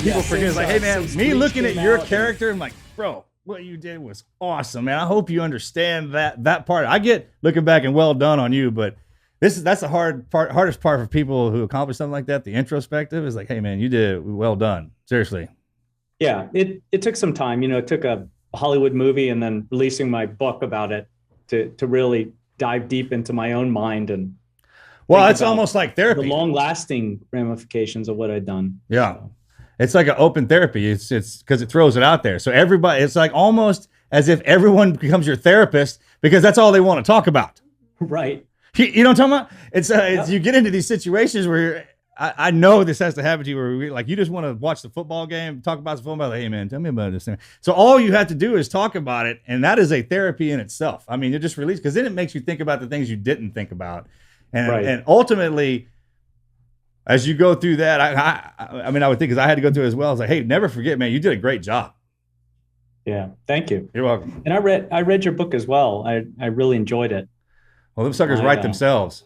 people forget. It's like, hey man, me looking at your character, I'm like, bro, what you did was awesome, man. I hope you understand that part. I get looking back and well done on you, but that's the hardest part for people who accomplish something like that. The introspective is like, hey man, you did well done. Seriously. Yeah, it took some time. It took a Hollywood movie and then releasing my book about it to really dive deep into my own mind and it's almost like therapy. The long-lasting ramifications of what I'd done. Yeah. So. It's like an open therapy. It's because it throws it out there. So everybody, it's like almost as if everyone becomes your therapist because that's all they want to talk about. Right. You know what I'm talking about? It's you get into these situations where I know this has to happen to you where you just want to watch the football game, talk about the football. Like, hey man, tell me about this thing. So all you have to do is talk about it. And that is a therapy in itself. I mean, you just release because then it makes you think about the things you didn't think about. And ultimately, as you go through that, I mean, I would think because I had to go through it as well. I was like, hey, never forget, man, you did a great job. Yeah, thank you. You're welcome. And I read your book as well. I really enjoyed it. Well, them suckers write themselves.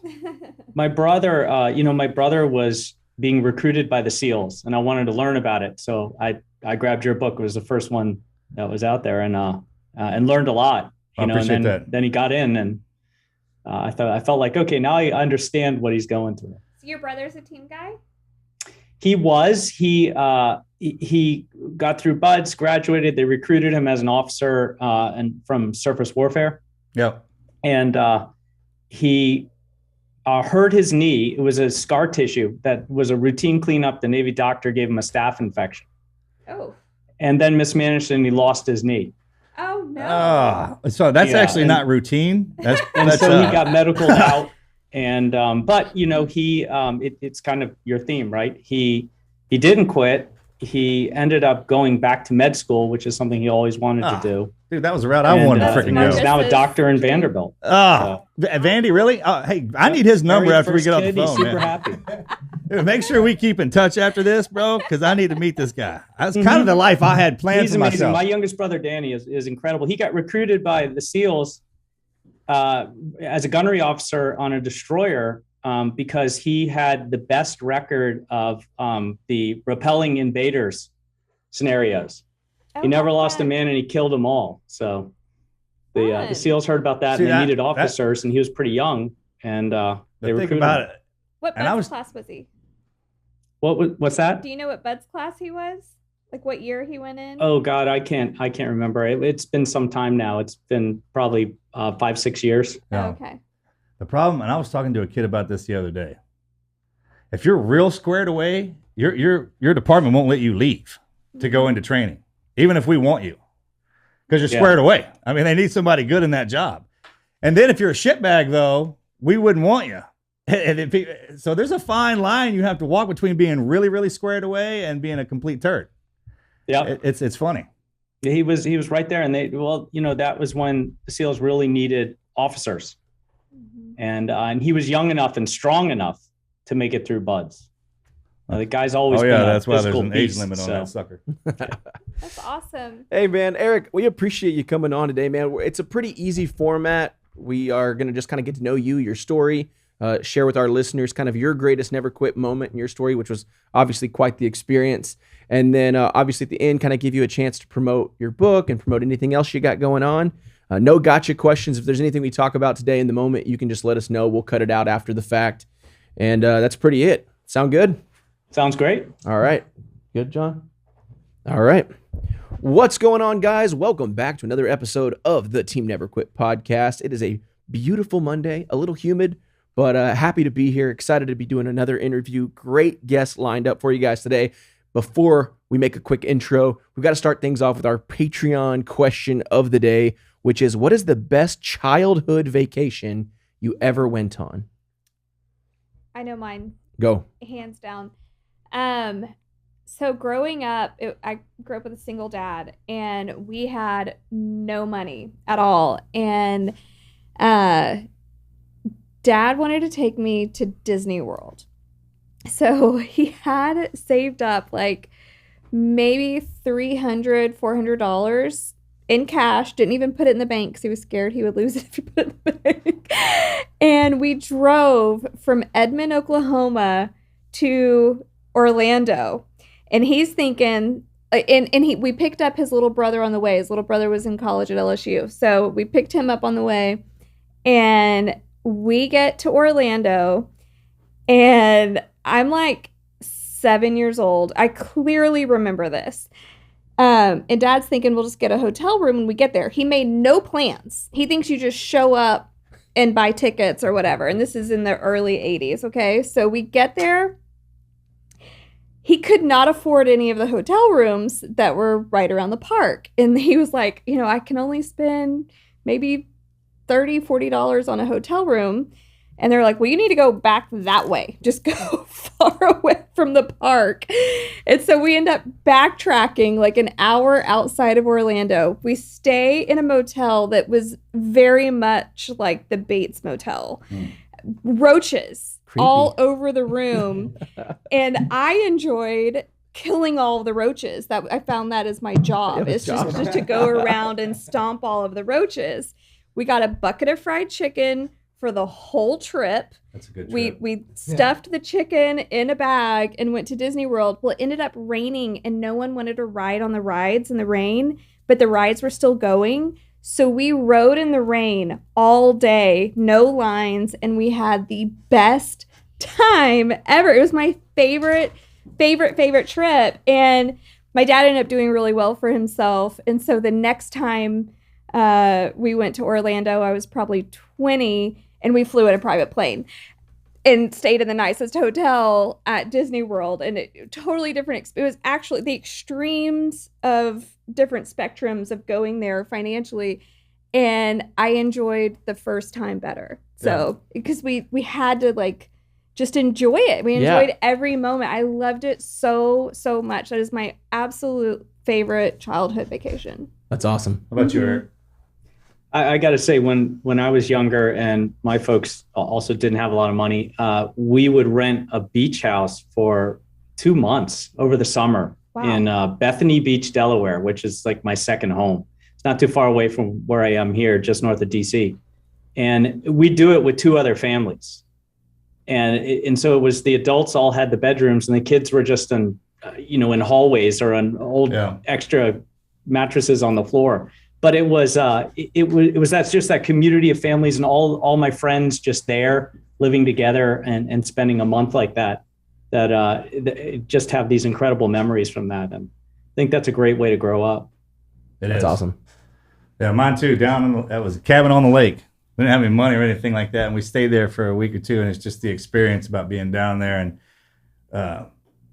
My brother, my brother was being recruited by the SEALs, and I wanted to learn about it. So I grabbed your book. It was the first one that was out there, and learned a lot. I appreciate that. Then he got in, and I felt like, okay, now I understand what he's going through. So your brother's a team guy? He was. He got through BUD/S, graduated. They recruited him as an officer and from surface warfare. Yep. And he hurt his knee. It was a scar tissue that was a routine cleanup. The Navy doctor gave him a staph infection. Oh. And then mismanaged it, and he lost his knee. Oh no. So that's actually not routine. So he got medicaled out. And but it's kind of your theme, right? He didn't quit. He ended up going back to med school, which is something he always wanted to do. Dude, that was the route I wanted to freaking go. He's now a doctor in Vanderbilt. Vandy, really? Hey, I need his number after we get off the phone. He's super happy. Dude, make sure we keep in touch after this, bro, because I need to meet this guy. That's kind of the life I had planned He's for amazing. myself. My youngest brother, Danny, is incredible. He got recruited by the SEALs as a gunnery officer on a destroyer because he had the best record of the repelling invaders scenarios. He never lost a man and he killed them all. So the SEALs heard about that and they needed officers, and he was pretty young, and they recruited about him. it. What BUD/S class was he? What's that? Do you know what BUD/S class he was? Like what year he went in? Oh God, I can't remember. It's been some time now. It's been probably 5-6 years. Yeah. Oh, okay. The problem, and I was talking to a kid about this the other day. If you're real squared away, your department won't let you leave to go into training, even if we want you, because you're squared away. I mean, they need somebody good in that job. And then if you're a shitbag, though, we wouldn't want you. So there's a fine line you have to walk between being really, really squared away and being a complete turd. Yeah, it's funny. He was right there, and that was when the SEALs really needed officers, and he was young enough and strong enough to make it through BUD/S. The guy's always been that's why there's an beast, age limit on that sucker. That's awesome. Hey man, Eric, we appreciate you coming on today, man. It's a pretty easy format. We are going to just kind of get to know you, your story, share with our listeners kind of your greatest never quit moment in your story, which was obviously quite the experience. And then obviously at the end, kind of give you a chance to promote your book and promote anything else you got going on. No gotcha questions. If there's anything we talk about today in the moment, you can just let us know. We'll cut it out after the fact. And that's pretty it. Sound good? Sounds great. All right. Good, John? All right. What's going on, guys? Welcome back to another episode of the Team Never Quit podcast. It is a beautiful Monday, a little humid, but happy to be here. Excited to be doing another interview. Great guests lined up for you guys today. Before we make a quick intro, we've got to start things off with our Patreon question of the day, which is, what is the best childhood vacation you ever went on? I know mine. Go. Hands down. So growing up, I grew up with a single dad, and we had no money at all. And Dad wanted to take me to Disney World. So he had saved up like maybe $300, $400 in cash, didn't even put it in the bank because he was scared he would lose it if he put it in the bank. And we drove from Edmond, Oklahoma to Orlando. And he's thinking, we picked up his little brother on the way. His little brother was in college at LSU. So we picked him up on the way, and we get to Orlando, and I'm like 7 years old. I clearly remember this. And Dad's thinking we'll just get a hotel room when we get there. He made no plans. He thinks you just show up and buy tickets or whatever. And this is in the early 80s, okay? So we get there. He could not afford any of the hotel rooms that were right around the park. And he was like, I can only spend maybe $30, $40 on a hotel room. And they're like, well, you need to go back that way. Just go far away from the park. And so we end up backtracking like an hour outside of Orlando. We stay in a motel that was very much like the Bates Motel. Roaches Creepy. all over the room. And I enjoyed killing all of the roaches. That I found that as my job. It's just to go around and stomp all of the roaches. We got a bucket of fried chicken for the whole trip. That's a good trip. We stuffed the chicken in a bag and went to Disney World. Well, it ended up raining and no one wanted to ride on the rides in the rain, but the rides were still going. So we rode in the rain all day, no lines, and we had the best time ever. It was my favorite trip. And my dad ended up doing really well for himself. And so the next time we went to Orlando, I was probably 20, and we flew in a private plane and stayed in the nicest hotel at Disney World. And totally different. It was actually the extremes of different spectrums of going there financially. And I enjoyed the first time better. So because we had to like just enjoy it. We enjoyed every moment. I loved it so much. That is my absolute favorite childhood vacation. That's awesome. How about you, Eric? I got to say, when I was younger and my folks also didn't have a lot of money, we would rent a beach house for 2 months over the summer in Bethany Beach, Delaware, which is like my second home. It's not too far away from where I am here, just north of DC. And we do it with 2 other families. And so it was the adults all had the bedrooms and the kids were just in hallways or on old extra mattresses on the floor. But it was that's just that community of families and all my friends just there living together and spending a month like that just have these incredible memories from that. And I think that's a great way to grow up. That's awesome. Yeah, mine too. That was a cabin on the lake. We didn't have any money or anything like that, and we stayed there for a week or two. And it's just the experience about being down there. And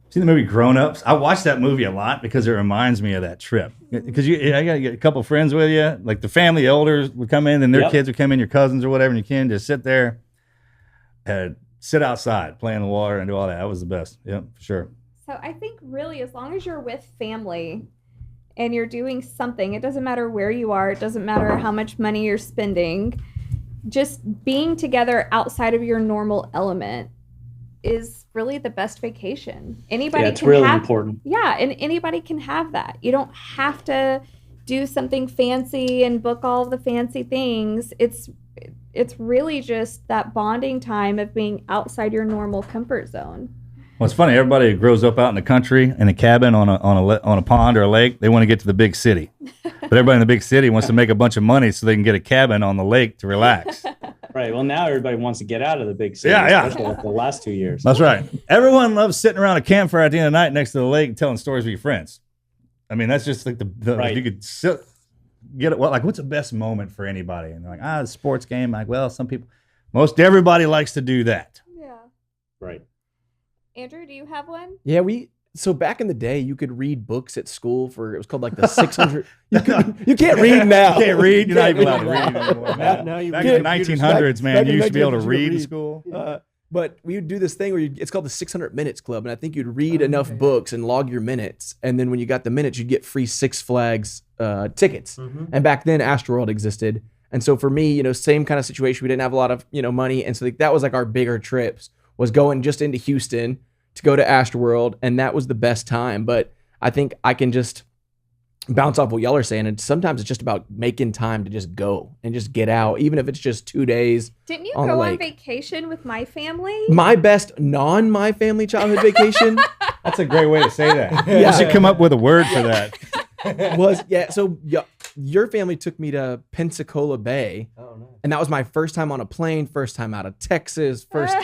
see the movie Grown Ups? I watched that movie a lot because it reminds me of that trip. Because I got to get a couple friends with you. Like the family elders would come in and their kids would come in, your cousins or whatever, and you can just sit there and sit outside, play in the water and do all that. That was the best. Yeah, for sure. So I think really as long as you're with family and you're doing something, it doesn't matter where you are, it doesn't matter how much money you're spending, just being together outside of your normal element is really the best vacation. Anybody it's can really have, important. Yeah, and anybody can have that. You don't have to do something fancy and book all of the fancy things. It's really just that bonding time of being outside your normal comfort zone. Well, it's funny. Everybody who grows up out in the country in a cabin on a pond or a lake, they want to get to the big city. But everybody in the big city wants to make a bunch of money so they can get a cabin on the lake to relax. Right. Well, now everybody wants to get out of the big city. Especially like the last 2 years. That's right. Everyone loves sitting around a campfire at the end of the night next to the lake and telling stories with your friends. I mean, that's just like right. You could sit, get it. Well, like, what's the best moment for anybody? And they're like, the sports game. Like, well, most everybody likes to do that. Yeah. Right. Andrew, do you have one? Yeah, so back in the day, you could read books at school it was called like the 600. You can't read now. You can't read. You're not even allowed to read anymore. Now you back in the 1900s, man, you used to be able to read in school. But we would do this thing where it's called the 600 Minutes Club. And I think you'd read enough books and log your minutes. And then when you got the minutes, you'd get free Six Flags tickets. Mm-hmm. And back then, Astroworld existed. And so for me, same kind of situation. We didn't have a lot of, money. And so that was like our bigger trips, was going just into Houston to go to Astroworld. And that was the best time. But I think I can just bounce off what y'all are saying. And sometimes it's just about making time to just go and just get out, even if it's just 2 days. Didn't you go on vacation with my family? My best my family childhood vacation That's a great way to say that. Yeah. You should come up with a word for that. So your family took me to Pensacola Bay. Oh, nice. And that was my first time on a plane, first time out of Texas, first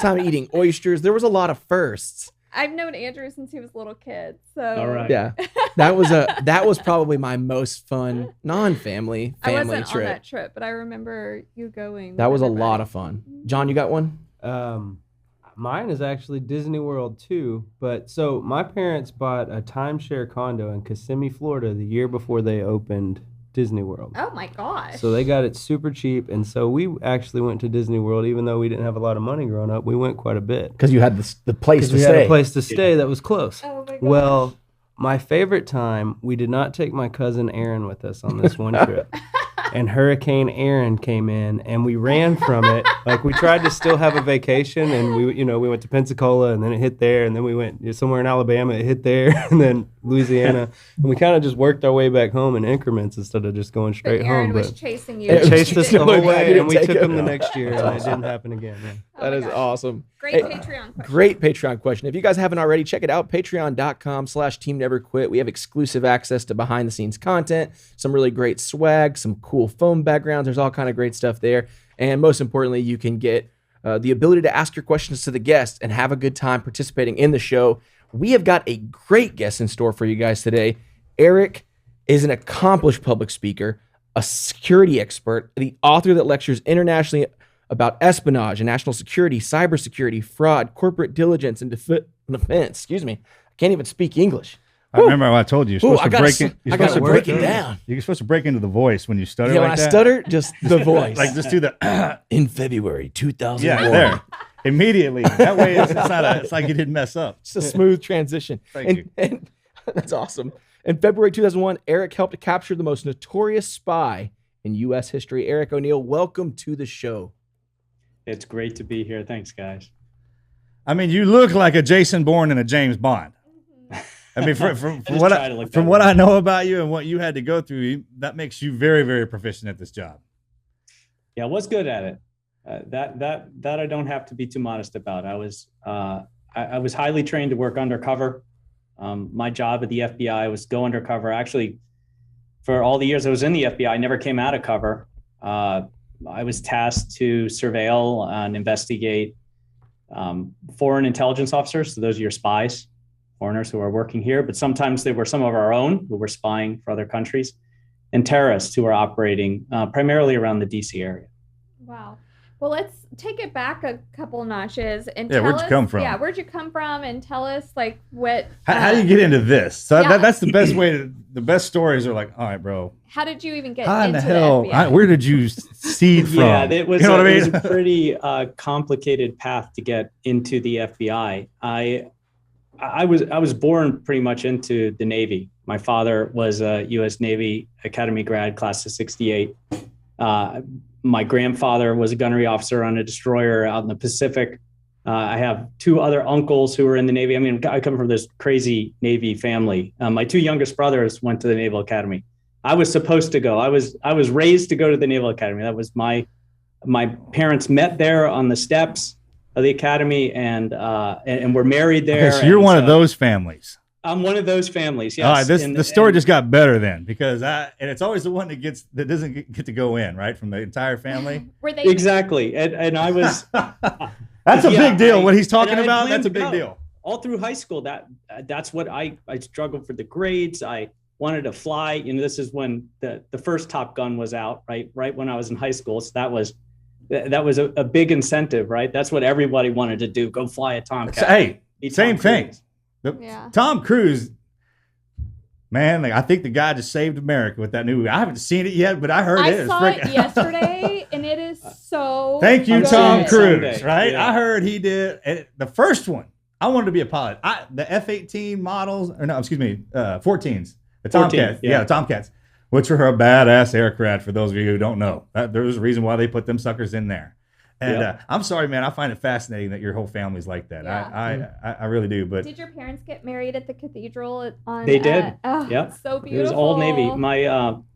time eating oysters. There was a lot of firsts. I've known Andrew since he was a little kid. So All right. Yeah. That was probably my most fun non-family I family wasn't trip. on that trip, but I remember you going. That was a with lot everybody. of fun. John, you got one? Mine is actually Disney World too. But so my parents bought a timeshare condo in Kissimmee, Florida, the year before they opened Disney World. Oh my gosh. So they got it super cheap, and so we actually went to Disney World, even though we didn't have a lot of money growing up. We went quite a bit Because you had the place to we stay. had a place to stay that was close. Oh my gosh. Well, my favorite time, we did not take my cousin Aaron with us on this one trip. And Hurricane Aaron came in, and we ran from it. Like, we tried to still have a vacation, and we went to Pensacola, and then it hit there, and then we went somewhere in Alabama, it hit there, and then Louisiana, and we kind of just worked our way back home in increments instead of just going straight Aaron home. was But chasing you. it chased us the whole Look, I way, didn't and we take took it. him the next year, and it didn't happen again. Yeah. Oh That my is gosh. awesome. Great Hey, Patreon question. Great Patreon question. If you guys haven't already, check it out. Patreon.com/Team Never Quit. We have exclusive access to behind the scenes content, some really great swag, some cool foam backgrounds. There's all kind of great stuff there. And most importantly, you can get the ability to ask your questions to the guests and have a good time participating in the show. We have got a great guest in store for you guys today. Eric is an accomplished public speaker, a security expert, the author that lectures internationally about espionage and national security, cybersecurity, fraud, corporate diligence, and defense. Excuse me. I can't even speak English. I remember when I told you you're supposed I to gotta break s- in. You're I gotta supposed to break break it down. You're supposed to break into the voice when you stutter Yeah, like when I that. stutter, just the voice. Like just do the In February 2001. yeah there immediately. That way it's like you didn't mess up. It's a smooth transition. Thank you. And that's awesome. In February 2001, Eric helped to capture the most notorious spy in U.S. history. Eric O'Neill, welcome to the show. It's great to be here. Thanks, guys. I mean, you look like a Jason Bourne and a James Bond. I mean, from just what try to look from that what way. I know about you and what you had to go through, that makes you very, very proficient at this job. Yeah, I was good at it. That I don't have to be too modest about. I was highly trained to work undercover. My job at the FBI was go undercover. Actually, for all the years I was in the FBI, I never came out of cover. I was tasked to surveil and investigate foreign intelligence officers. So those are your spies, foreigners who are working here, but sometimes they were some of our own who were spying for other countries, and terrorists who are operating primarily around the DC area. Wow. Well, let's take it back a couple notches and Yeah, tell where'd you us, come from? Yeah, where'd you come from, and tell us like what. How do you get into this? So yeah. that's the best way. The best stories are like, all right, bro. How did you even get How in into the hell? FBI? Where did you seed from? Yeah, it was, you know what I it mean? was a pretty complicated path to get into the FBI. I was born pretty much into the Navy. My father was a U.S. Navy Academy grad, class of '68. My grandfather was a gunnery officer on a destroyer out in the Pacific. I have two other uncles who were in the Navy. I mean, I come from this crazy Navy family. My two youngest brothers went to the Naval Academy. I was supposed to go. I was raised to go to the Naval Academy. That was my parents met there on the steps of the academy and were married there. Okay, so you're one of those families. I'm one of those families. Yes. All right, the story just got better then because and it's always the one that doesn't get to go in, right, from the entire family. Were they Exactly, and I was. That's a Yeah, big deal. What he's talking and I about, planned that's a to big go. deal. All through high school, that's what I struggled for the grades. I wanted to fly. You know, this is when the first Top Gun was out, right when I was in high school. So that was a big incentive, right? That's what everybody wanted to do: go fly a Tomcat. Hey, Be same Tom thing. Cruise. Yeah. Tom Cruise, man, like, I think the guy just saved America with that new movie. I haven't seen it yet, but I heard I it is saw freaking. it yesterday, and it is so. Thank you, good. Tom Cruise. Someday. Right? Yeah. I heard he did the first one. I wanted to be a pilot. The F-18 models, or no, excuse me, 14s, the 14, Tomcats. yeah. The Tomcats, which are a badass aircraft. For those of you who don't know, there's a reason why they put them suckers in there. And Yeah. I'm sorry, man. I find it fascinating that your whole family's like that. Yeah. I really do. But Did your parents get married at the cathedral? They did. Oh, Yep. so beautiful. It was all Navy.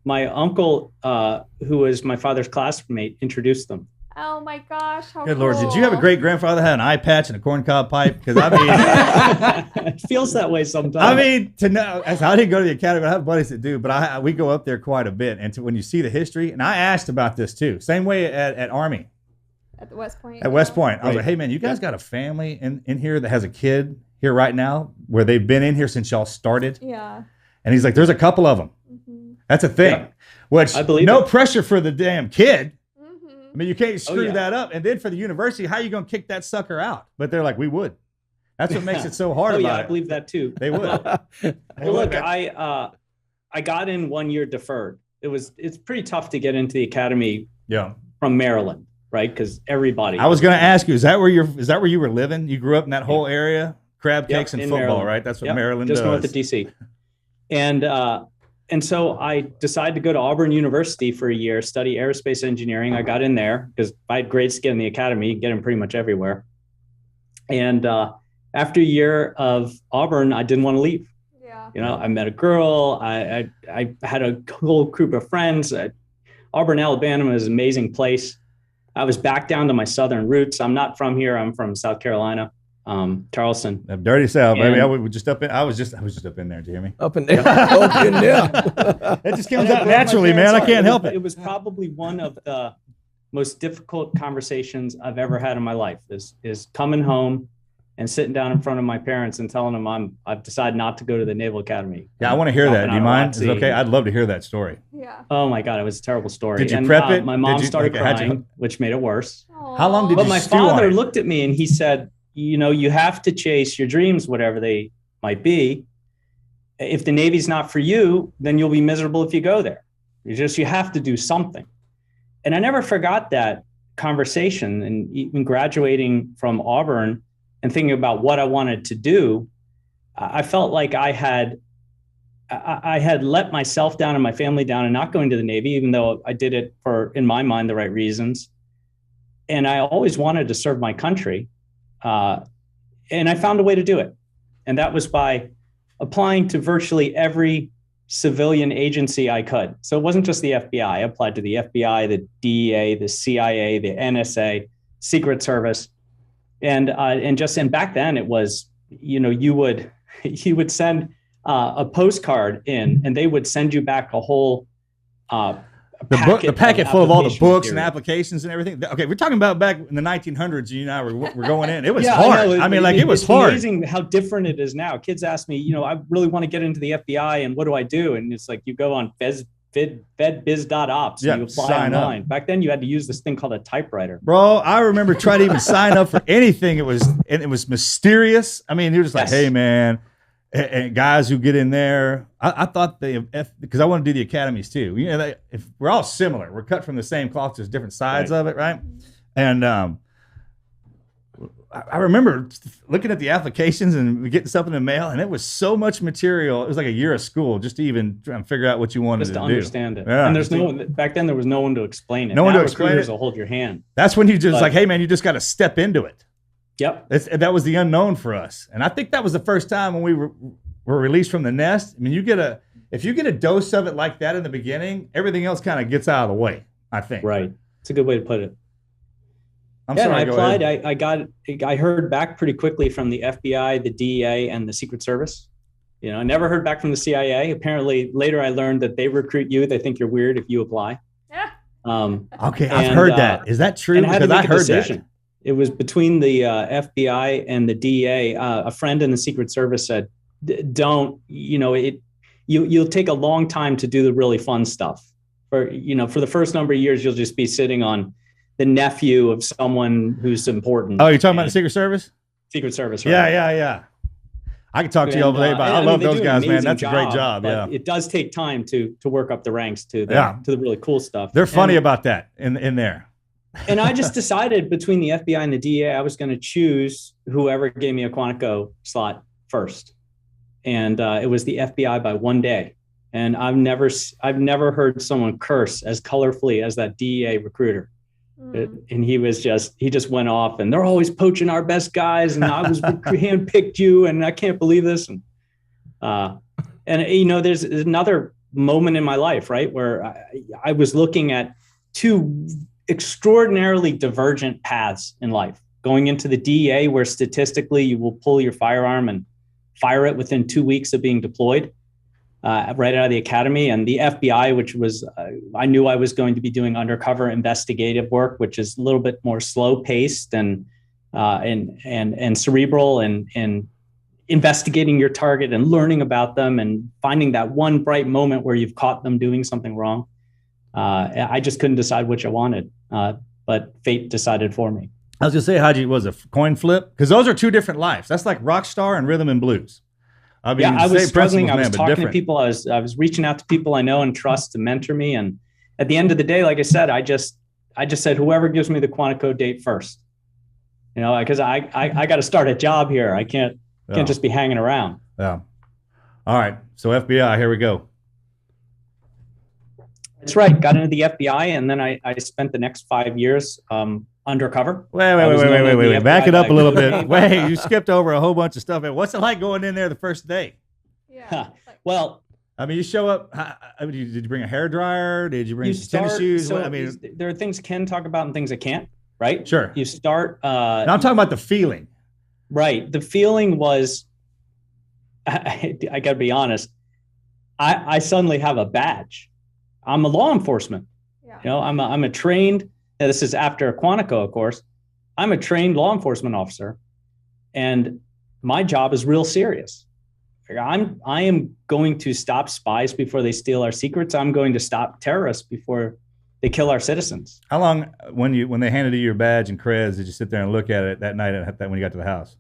My uncle, who was my father's classmate, introduced them. Oh my gosh, how Good Lord, cool. did you have a great grandfather that had an eye patch and a corncob pipe? Because I mean, It feels that way sometimes. I mean, to know, as I didn't go to the academy, but I have buddies that do, but we go up there quite a bit. And when you see the history, and I asked about this too, same way at Army. At the West Point? At West Point. I was Right. like, hey man, you guys got a family in here that has a kid here right now where they've been in here since y'all started? Yeah. And he's like, there's a couple of them. Mm-hmm. That's a thing. Yeah. Which, I believe no it. pressure for the damn kid. Mm-hmm. I mean, you can't screw yeah. that up. And then for the university, how are you going to kick that sucker out? But they're like, we would. That's what makes it so hard Oh about yeah, I it. believe that too. They would. They Well, would. look, I got in 1 year deferred. It's pretty tough to get into the academy Yeah. from Maryland, right? Because everybody. I was going to ask you, is that where you were living? You grew up in that whole area? Crab Yep, cakes and in football, Maryland. right? That's what Yep, Maryland just does. north of DC. And so I decided to go to Auburn University for a year, study aerospace engineering. I got in there because if I had grades to get in the academy, you can get them pretty much everywhere. And after a year of Auburn, I didn't want to leave. Yeah. You know, I met a girl. I had a whole group of friends. Auburn, Alabama is an amazing place. I was back down to my southern roots. I'm not from here. I'm from South Carolina, Charleston. Dirty South, baby. And- I was just up in there. Do you hear me? Up and down. Up and down. It just comes And I out broke my naturally, man. parents' I heart. can't help it. It was probably one of the most difficult conversations I've ever had in my life. Is coming home and sitting down in front of my parents and telling them I've decided not to go to the Naval Academy. Yeah, I want to hear that. Do you mind? Is it Nazi. okay? I'd love to hear that story. Yeah. Oh my God, it was a terrible story. Did you and, prep it? My mom Did you- started okay, how'd you- crying, which made it worse. How long did But you my stew on father it? looked at me and he said, you know, you have to chase your dreams, whatever they might be. If the Navy's not for you, then you'll be miserable if you go there. You have to do something. And I never forgot that conversation. And even graduating from Auburn and thinking about what I wanted to do, I felt like I had let myself down and my family down and not going to the Navy, even though I did it for, in my mind, the right reasons. And I always wanted to serve my country. And I found a way to do it. And that was by applying to virtually every civilian agency I could. So it wasn't just the FBI. I applied to the FBI, the DEA, the CIA, the NSA, Secret Service. And back then it was, you know, you would send a postcard in and they would send you back a whole The packet full of all the application books and material. applications and everything. Okay, we're talking about back in the 1900s. You and I were going in. It was Yeah, hard. know. I mean, like it was it's hard. amazing how different it is now. Kids ask me, you know, I really want to get into the FBI and what do I do? And it's like, you go on fedbiz.ops Yeah, and you apply sign up. online. Back then you had to use this thing called a typewriter. Bro, I remember trying to even sign up for anything. It was mysterious. I mean, you're just like, Yes. hey, man, and guys who get in there. I thought because I want to do the academies too. You know, if we're all similar, we're cut from the same cloth, just different sides Right. of it, right? And I remember looking at the applications and getting stuff in the mail, and it was so much material. It was like a year of school just to even try and figure out what you wanted Just to to do. understand it. Yeah. And there's no one, back then there was no one to explain it. No one Now to explain recruiters it. will hold your hand. That's when you just But- like, hey, man, you just got to step into it. Yep. That was the unknown for us, and I think that was the first time when we were released from the nest. I mean, if you get a dose of it like that in the beginning, everything else kind of gets out of the way. I think. Right. It's a good way to put it. I'm Yeah, sorry. and I go ahead. applied. I heard back pretty quickly from the FBI, the DEA, and the Secret Service. You know, I never heard back from the CIA. Apparently, later I learned that they recruit you. They think you're weird if you apply. Yeah. Okay, I've and, heard that. Is that true? And I had to Because I make a heard decision. that. It was between the FBI and the DEA. A friend in the Secret Service said, "Don't. You know, you'll take a long time to do the really fun stuff. For the first number of years, you'll just be sitting on the nephew of someone who's important." Oh, you're talking about the Secret Service? Secret Service, right? Yeah. I can talk to you all day about. I mean, love they those do an guys, man. amazing That's a great job. but Yeah, it does take time to work up the ranks to the Yeah. to the really cool stuff. they're funny And- about that in there. And I just decided between the FBI and the DEA, I was going to choose whoever gave me a Quantico slot first, and it was the FBI by one day. And I've never heard someone curse as colorfully as that DEA recruiter. And he just went off, and they're always poaching our best guys, and I was handpicked you, and I can't believe this. And you know, there's another moment in my life, right, where I was looking at two extraordinarily divergent paths in life. Going into the DEA, where statistically you will pull your firearm and fire it within 2 weeks of being deployed, right out of the academy, and the FBI, which was, I knew I was going to be doing undercover investigative work, which is a little bit more slow paced and cerebral, and investigating your target and learning about them and finding that one bright moment where you've caught them doing something wrong. I just couldn't decide which I wanted, but fate decided for me. I was gonna say, how'd you, was a coin flip? Because those are two different lives. That's like rock star and rhythm and blues. I mean, I was struggling. I was but talking different. to people. I was reaching out to people I know and trust to mentor me. And at the end of the day, like I said, I just said, whoever gives me the Quantico date first, because I got to start a job here. I can't just be hanging around. Yeah. All right. So FBI, here we go. That's right. Got into the FBI, and then I spent the next 5 years undercover. Wait. Back it up a little bit. Wait, you skipped over a whole bunch of stuff. What's it like going in there the first day? Yeah. Well, I mean, you show up. Did you bring a hairdryer? Did you bring tennis shoes? So I mean, there are things Ken talk about and things I can't. Right. Sure. You start. Now I'm talking about the feeling. Right. The feeling was, I got to be honest, I suddenly have a badge. I'm a law enforcement. Yeah. I'm a trained, this is after Quantico, of course. I'm a trained law enforcement officer, and my job is real serious. I am going to stop spies before they steal our secrets. I'm going to stop terrorists before they kill our citizens. How long, when they handed you your badge and creds, did you sit there and look at it that night when you got to the house?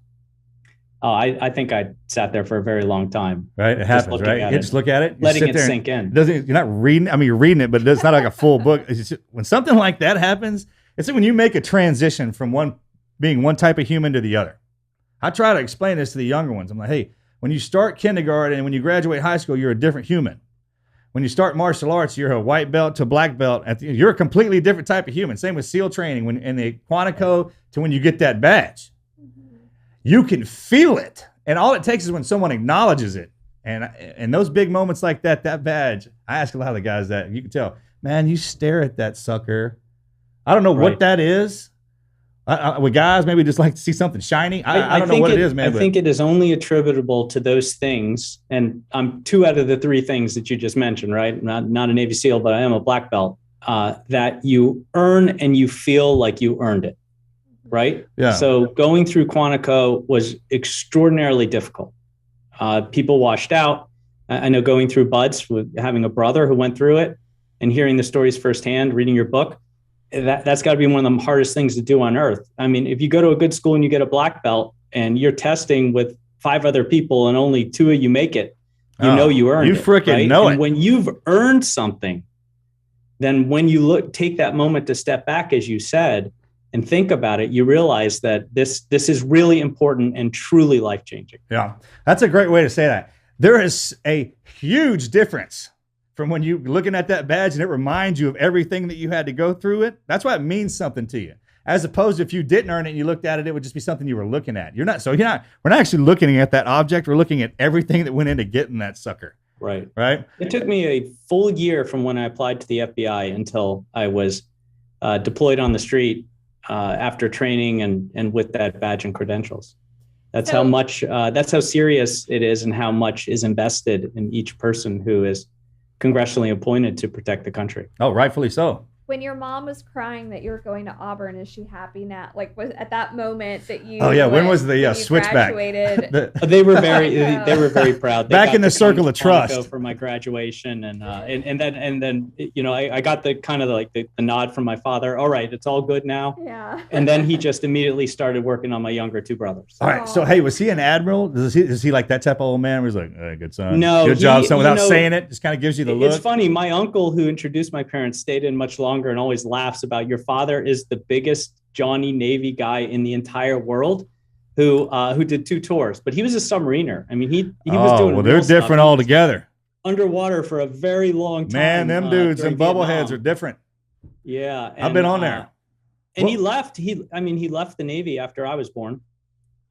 Oh, I think I sat there for a very long time. Right, it happens, right? You just look at it, letting it sink in. You're not reading. I mean, you're reading it, but it's not like a full book. It's just, when something like that happens, it's like when you make a transition from being one type of human to the other. I try to explain this to the younger ones. I'm like, hey, when you start kindergarten and when you graduate high school, you're a different human. When you start martial arts, you're a white belt to black belt. You're a completely different type of human. Same with SEAL training. When in the Quantico to when you get that badge. You can feel it. And all it takes is when someone acknowledges it. And those big moments like that badge, I ask a lot of the guys that, you can tell, man, you stare at that sucker. I don't know what that is. With guys, maybe just like to see something shiny. I don't know what it is, man. I think it is only attributable to those things. And I'm 2 out of the 3 things that you just mentioned, right? Not a Navy SEAL, but I am a black belt, that you earn and you feel like you earned it. Right? Yeah. So going through Quantico was extraordinarily difficult. People washed out. I know going through BUDS, with having a brother who went through it and hearing the stories firsthand, reading your book, that's got to be one of the hardest things to do on earth. I mean, if you go to a good school and you get a black belt and you're testing with 5 other people and only 2 of you make it, you know you earned it. You freaking know it. And when you've earned something, then when you take that moment to step back, as you said, and think about it, you realize that this is really important and truly life-changing. Yeah, that's a great way to say that. There is a huge difference from when you're looking at that badge and it reminds you of everything that you had to go through it. That's why it means something to you. As opposed to if you didn't earn it and you looked at it, it would just be something you were looking at. We're not actually looking at that object. We're looking at everything that went into getting that sucker. Right. Right. It took me a full year from when I applied to the FBI until I was deployed on the street. After training and with that badge and credentials. That's how serious it is and how much is invested in each person who is congressionally appointed to protect the country. Oh, rightfully so. When your mom was crying that you were going to Auburn, is she happy now? Like, was at that moment that you? Oh yeah, when was the switchback? They were very proud. They back in the circle of trust for my graduation, and then I got the kind of the nod from my father. All right, it's all good now. Yeah. And then he just immediately started working on my younger 2 brothers. All right. So hey, was he an admiral? Is he like that type of old man where he's like, hey, good son, no, good job, son, without saying it, just kind of gives you the look? It's funny. My uncle, who introduced my parents, stayed in much longer and always laughs about, your father is the biggest Johnny Navy guy in the entire world who did 2 tours, but he was a submariner. I mean, he was doing. Well, they're different altogether. Underwater for a very long time. Man, them dudes and bubbleheads are different. Yeah. I've been on there. And he left. He left the Navy after I was born,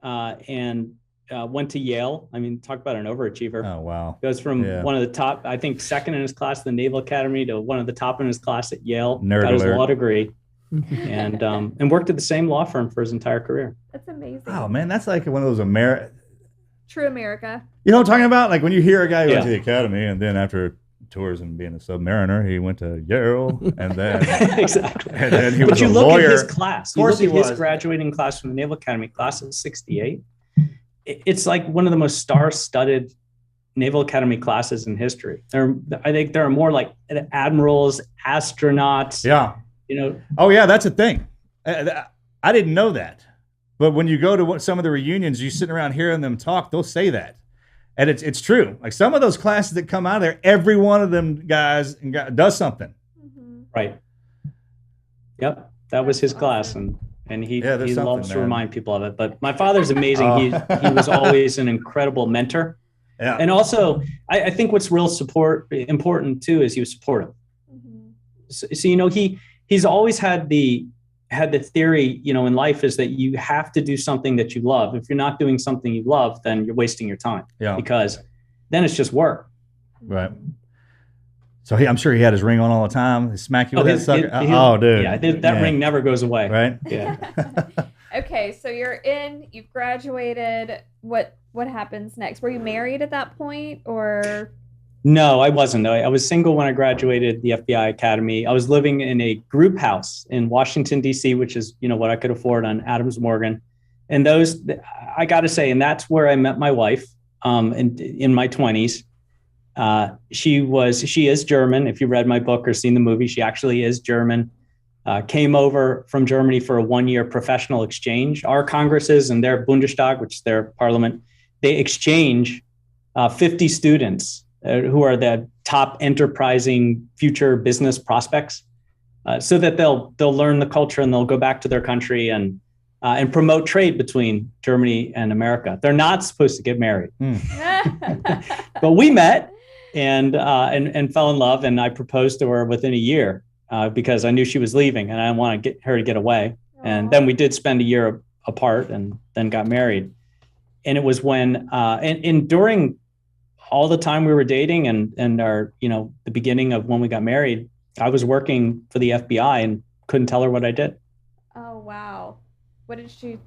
and went to Yale. I mean, talk about an overachiever. Oh, wow. Goes from one of the top, I think, second in his class at the Naval Academy to one of the top in his class at Yale. Nerd got his alert. law degree. and worked at the same law firm for his entire career. That's amazing. Oh man, that's like one of those True America. You know what I'm talking about? Like when you hear a guy who went Yeah. to the academy and then after tourism being a submariner, he went to Yale and then Exactly. and then he But was you a look lawyer. at his class. Of course you look he at his was. graduating class from the Naval Academy, class of '68. It's like one of the most star-studded Naval Academy classes in history. I think there are more like admirals, astronauts. Yeah. You know. Oh yeah, that's a thing. I didn't know that. But when you go to some of the reunions, you sit around hearing them talk, they'll say that. And it's true. Like some of those classes that come out of there, every one of them guys does something. Mm-hmm. Right. Yep. That was his class, and he there's something, loves to man. remind people of it. But my father's amazing. Oh. He was always an incredible mentor. Yeah. And also, I think what's important too is he was supportive. Mm-hmm. So you know, he's always had the theory, you know, in life is that you have to do something that you love. If you're not doing something you love, then you're wasting your time. Yeah. Because then it's just work. Right. So I'm sure he had his ring on all the time. He smack you with that sucker. Dude. Yeah, that ring never goes away. Right. Yeah. Okay, so you've graduated. What happens next? Were you married at that point, or? No, I wasn't. I was single when I graduated the FBI Academy. I was living in a group house in Washington, D.C., which is, you know, what I could afford on Adams Morgan. And I got to say, and that's where I met my wife in my 20s. She is German. If you read my book or seen the movie, she actually is German. Came over from Germany for a 1-year professional exchange. Our Congresses and their Bundestag, which is their parliament, they exchange 50 students who are the top enterprising future business prospects, so that they'll learn the culture and they'll go back to their country and promote trade between Germany and America. They're not supposed to get married, but we met and fell in love, and I proposed to her within a year because I knew she was leaving and I didn't want to get her to get away. And then we did spend a year apart and then got married. And it was when and during all the time we were dating and our, you know, the beginning of when we got married, I was working for the FBI and couldn't tell her what I did. Oh wow, what did she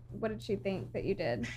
think that you did?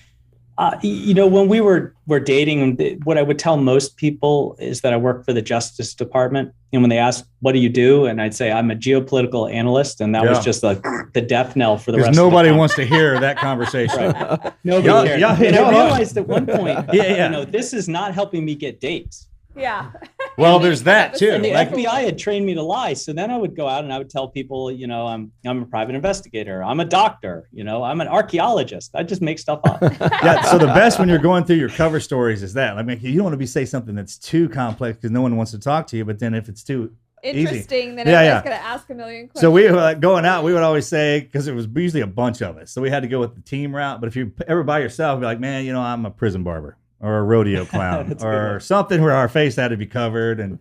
You know, when we were dating, what I would tell most people is that I work for the Justice Department. And when they ask, what do you do? And I'd say, I'm a geopolitical analyst. And that was just the death knell for the rest of the nobody time. wants to hear that conversation. Right. Nobody cared. And I realized at one point, you know, this is not helping me get dates. Yeah. Well, there's that too. And the Like, FBI had trained me to lie. So then I would go out and I would tell people, you know, I'm a private investigator. I'm a doctor. You know, I'm an archaeologist. I just make stuff up. yeah. So the best when you're going through your cover stories is that, like, you don't want to say something that's too complex because no one wants to talk to you. But then if it's too interesting, then Yeah, everybody's going to ask a million questions. So we going out, we would always say, because it was usually a bunch of us, so we had to go with the team route. But if you're ever by yourself, be like, man, you know, I'm a prison barber or a rodeo clown or something where our face had to be covered, and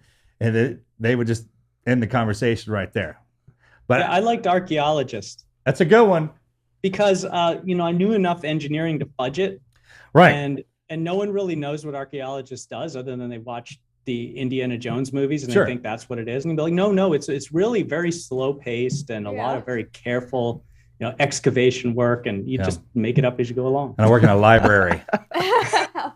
they would just end the conversation right there. But I liked archaeologist. That's a good one. Because you know, I knew enough engineering to budget. Right. And no one really knows what archaeologist does other than they watch the Indiana Jones movies and Sure. they think that's what it is. And you'd be like, no, it's really very slow paced and a lot of very careful, you know, excavation work, and you just make it up as you go along. And I work in a library.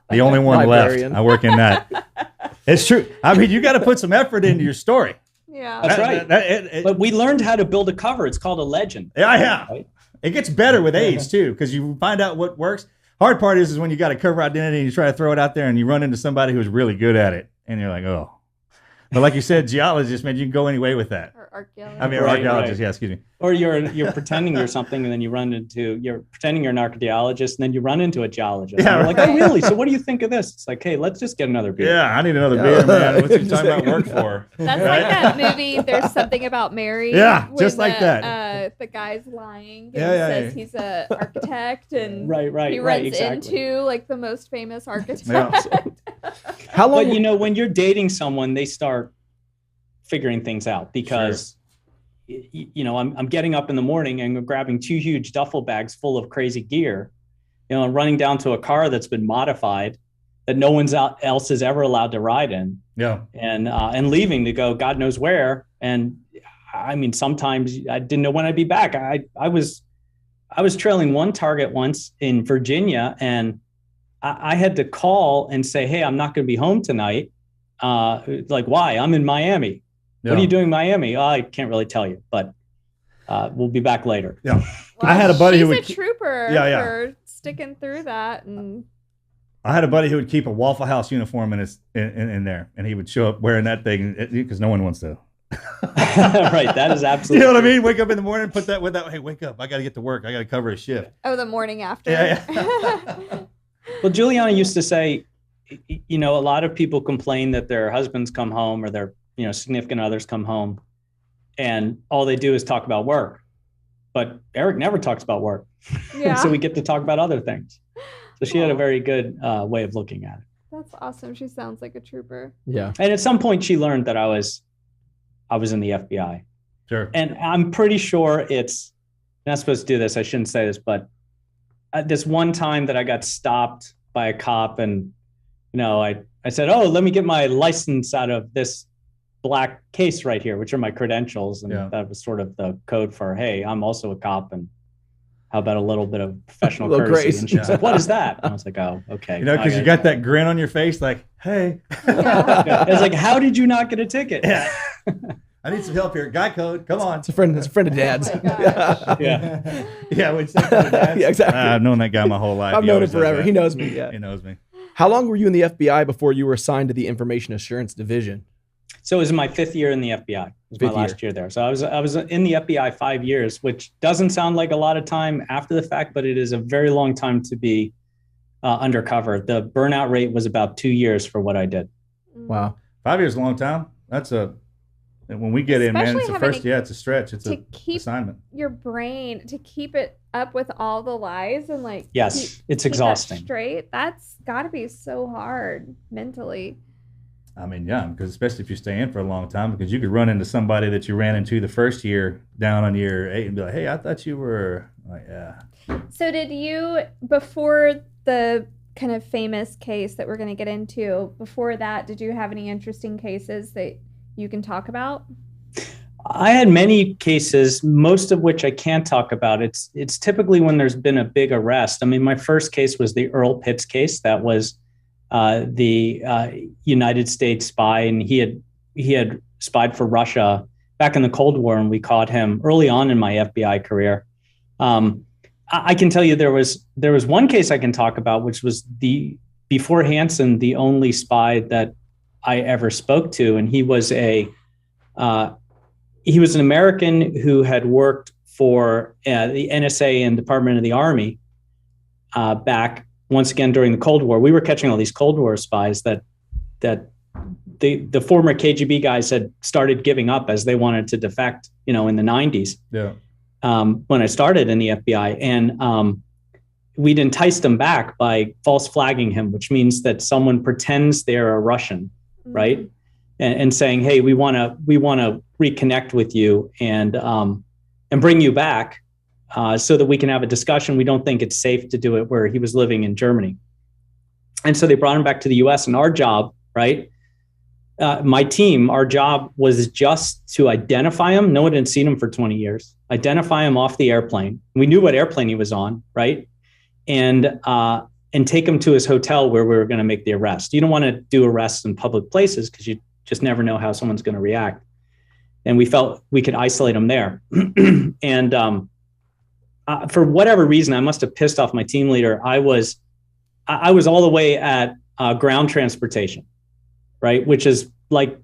The only one Librarian. left. I work in that. It's true. I mean, you got to put some effort into your story. Yeah. That's right. But we learned how to build a cover. It's called a legend. Yeah. Right? It gets better with age too, because you find out what works. Hard part is when you got a cover identity and you try to throw it out there and you run into somebody who's really good at it, and you're like, oh. But like you said, geologist, man, you can go any way with that. Or archaeologist. I mean, archaeologist, yeah, excuse me. Or you're pretending you're something, and then you're pretending you're an archaeologist, and then you run into a geologist. Yeah, And you're like, oh, really? So what do you think of this? It's like, hey, let's just get another beer. Yeah, I need another beer, man. What's you talking about work for? That's like that movie, There's Something About Mary. Yeah, when just like that. The guy's lying and Yeah. says he's an architect, and Right, he runs exactly. into like the most famous architect. Yeah. How long? But you know, when you're dating someone, they start figuring things out because you know, I'm getting up in the morning and I'm grabbing 2 huge duffel bags full of crazy gear, you know, and running down to a car that's been modified that no one else is ever allowed to ride in. Yeah. And leaving to go God knows where. And I mean, sometimes I didn't know when I'd be back. I was trailing one target once in Virginia, and I had to call and say, hey, I'm not going to be home tonight. Like, why? I'm in Miami. Yeah. What are you doing in Miami? Oh, I can't really tell you, but we'll be back later. Yeah. Well, I had a buddy who would she's a trooper for sticking through that. And I had a buddy who would keep a Waffle House uniform in there, and he would show up wearing that thing because no one wants to. Right, that is absolutely. You know what I mean? Wake up in the morning, put that with that. Hey, wake up! I got to get to work. I got to cover a shift. oh, the morning after. Yeah. Well, Juliana used to say, a lot of people complain that their husbands come home or their significant others come home, and all they do is talk about work. But Eric never talks about work, Yeah. so we get to talk about other things. So she had a very good way of looking at it. That's awesome. She sounds like a trooper. Yeah. And at some point, she learned that I was in the FBI. Sure. And I'm pretty sure I'm not supposed to do this. I shouldn't say this, but this one time that I got stopped by a cop, and I said, oh, let me get my license out of this black case right here, which are my credentials. And that was sort of the code for, hey, I'm also a cop, and how about a little bit of professional courtesy? grace. And she's like, what is that? And I was like, oh, okay. Because you got that grin on your face, like, hey. I was like, how did you not get a ticket? Yeah. I need some help here. Guy code, come on. It's a friend of Dad's. Oh my gosh. Yeah. Yeah, when you say friend of Dad's. Yeah, exactly. I've known that guy my whole life. I've He known him always does forever. that. He knows me. Yeah. He knows me. How long were you in the FBI before you were assigned to the Information Assurance Division? So it was my 5th year in the FBI. It was my last year there. So I was in the FBI 5 years, which doesn't sound like a lot of time after the fact, but it is a very long time to be undercover. The burnout rate was about 2 years for what I did. Wow. 5 years is a long time. When we get in, man, it's it's a stretch. It's an assignment. Your brain to keep it up with all the lies and yes, it's keep exhausting. that straight. That's got to be so hard mentally. I mean, yeah, because especially if you stay in for a long time, because you could run into somebody that you ran into the first year down on year 8 and be like, hey, I thought you were like, yeah. So did you, before the kind of famous case that we're going to get into, before that, did you have any interesting cases that you can talk about? I had many cases, most of which I can't talk about. It's typically when there's been a big arrest. I mean, my first case was the Earl Pitts case. That was the United States spy, and he had spied for Russia back in the Cold War, and we caught him early on in my FBI career. I can tell you there was one case I can talk about, which was before Hanssen, the only spy that I ever spoke to, and he was an American who had worked for the NSA and Department of the Army back once again during the Cold War. We were catching all these Cold War spies that the former KGB guys had started giving up as they wanted to defect, in the 90s. Yeah. When I started in the FBI, and we'd enticed them back by false flagging him, which means that someone pretends they're a Russian, right? And saying, hey, we want to reconnect with you and bring you back so that we can have a discussion. We don't think it's safe to do it where he was living in Germany. And so they brought him back to the US, and our job, right? My team, our job was just to identify him. No one had seen him for 20 years. Identify him off the airplane. We knew what airplane he was on, right? And take him to his hotel where we were going to make the arrest. You don't want to do arrests in public places because you just never know how someone's going to react. And we felt we could isolate him there. And for whatever reason, I must have pissed off my team leader. I was all the way at ground transportation, right? Which is like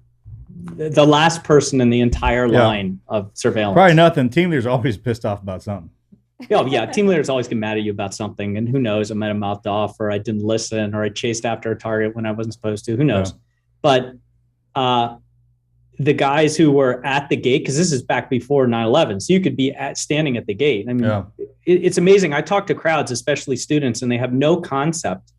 the last person in the entire line of surveillance. Probably nothing. Team leaders are always pissed off about something. Oh, yeah. Team leaders always get mad at you about something. And who knows, I might have mouthed off, or I didn't listen, or I chased after a target when I wasn't supposed to. Who knows? Yeah. But the guys who were at the gate, because this is back before 9/11, so you could be standing at the gate. I mean, it's amazing. I talk to crowds, especially students, and they have no concept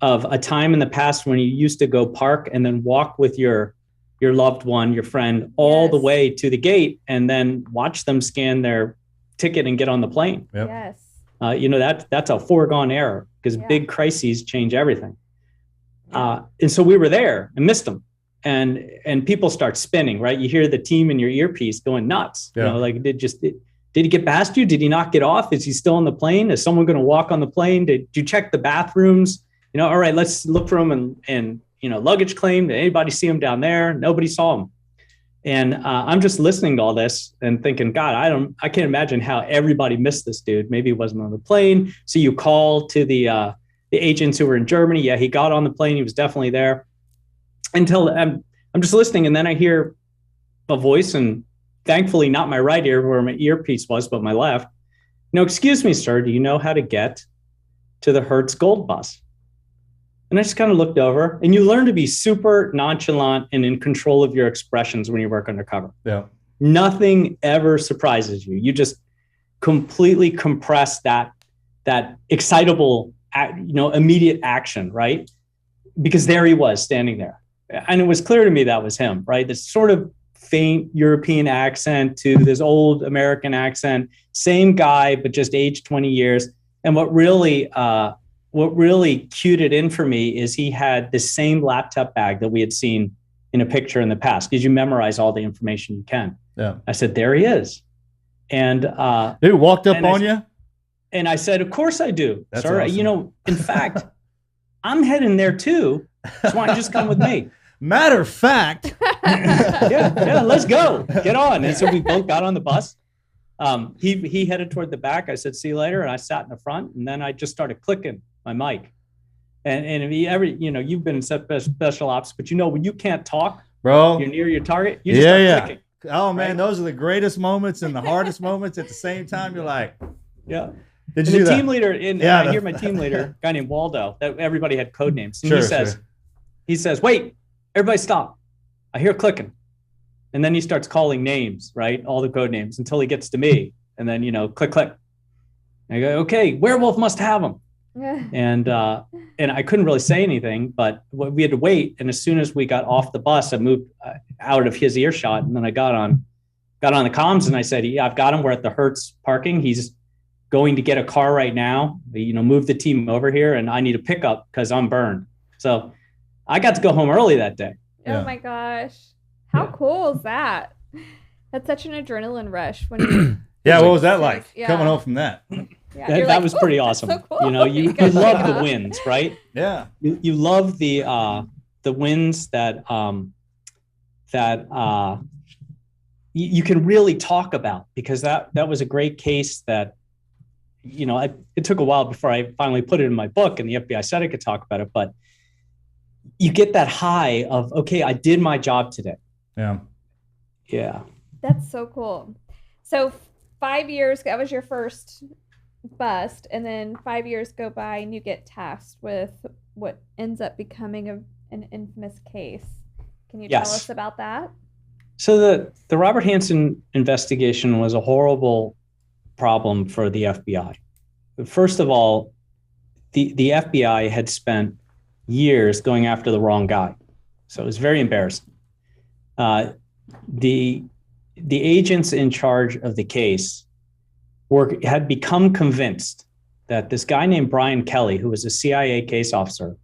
of a time in the past when you used to go park and then walk with your loved one, your friend, all the way to the gate, and then watch them scan their ticket and get on the plane. Yep. Yes. That's a foregone error, because big crises change everything. And so we were there and missed them. and people start spinning, right? You hear the team in your earpiece going nuts. Yeah. You know, like did he get past you? Did he not get off? Is he still on the plane? Is someone going to walk on the plane? Did you check the bathrooms? You know, all right, let's look for him and you know, luggage claim. Did anybody see him down there? Nobody saw him. And I'm just listening to all this and thinking, God, I can't imagine how everybody missed this dude. Maybe he wasn't on the plane. So you call to the agents who were in Germany. Yeah, he got on the plane. He was definitely there. Until I'm just listening, and then I hear a voice, and thankfully not my right ear where my earpiece was, but my left. No, excuse me, sir. Do you know how to get to the Hertz Gold Bus? And I just kind of looked over, and you learn to be super nonchalant and in control of your expressions when you work undercover. Yeah. Nothing ever surprises you. You just completely compress that excitable, immediate action, right? Because there he was standing there. And it was clear to me that was him, right? This sort of faint European accent to this old American accent, same guy, but just aged 20 years. And what really cued it in for me is he had the same laptop bag that we had seen in a picture in the past, because you memorize all the information you can. Yeah. I said, there he is. And dude walked up on you? And I said, of course I do, That's sir. awesome. You know, in fact, I'm heading there too. So why don't you just come with me? Matter of fact. yeah, let's go. Get on. And so we both got on the bus. He headed toward the back. I said, see you later. And I sat in the front, and then I just started clicking my mic. And if you ever, you've been in special ops, but when you can't talk, bro, you're near your target, you just start clicking. Oh man, right? Those are the greatest moments and the hardest moments at the same time. You're like, yeah. Did and you the do that? team leader, I hear my team leader, a guy named Waldo, that everybody had code names. And he says, wait, everybody stop. I hear clicking. And then he starts calling names, right? All the code names until he gets to me. And then, click, click. And I go, okay, werewolf must have him. And I couldn't really say anything, but we had to wait. And as soon as we got off the bus, I moved out of his earshot. And then I got on the comms, and I said, yeah, I've got him. We're at the Hertz parking. He's going to get a car right now. Move the team over here, and I need a pickup because I'm burned. So I got to go home early that day. Oh my gosh. How cool is that? That's such an adrenaline rush when you Yeah, what was that like? Yeah. Coming home from that? Yeah, that was pretty awesome. So cool. You love the wins, right? Yeah. You love the wins that you can really talk about, because that was a great case that, it took a while before I finally put it in my book, and the FBI said I could talk about it, but you get that high of, okay, I did my job today. Yeah. Yeah. That's so cool. So 5 years, that was your first bust, and then 5 years go by and you get tasked with what ends up becoming an infamous case. Can you tell us about that? So the Robert Hanssen investigation was a horrible problem for the FBI. First of all, the FBI had spent years going after the wrong guy. So it was very embarrassing. The agents in charge of the case had become convinced that this guy named Brian Kelly, who was a CIA case officer,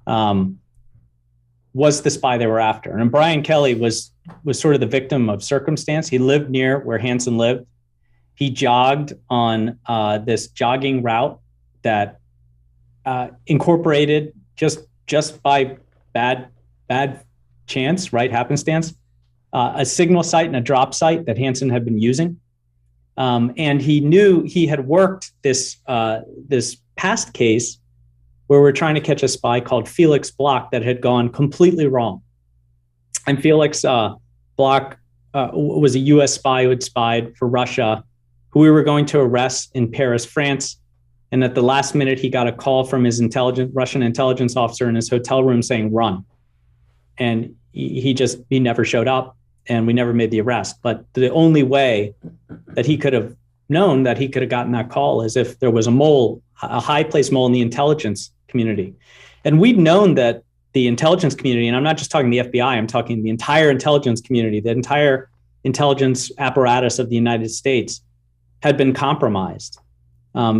was the spy they were after. And Brian Kelly was sort of the victim of circumstance. He lived near where Hanssen lived. He jogged on this jogging route that incorporated just by bad chance, right, happenstance, a signal site and a drop site that Hanssen had been using. And he knew he had worked this past case where we're trying to catch a spy called Felix Bloch that had gone completely wrong. And Felix Bloch was a U.S. spy who had spied for Russia, who we were going to arrest in Paris, France. And at the last minute, he got a call from his Russian intelligence officer in his hotel room saying, run. And he never showed up, and we never made the arrest. But the only way that he could have known that he could have gotten that call is if there was a high-placed mole in the intelligence community. And we'd known that the intelligence community, and I'm not just talking the FBI, I'm talking the entire intelligence community, the entire intelligence apparatus of the United States had been compromised.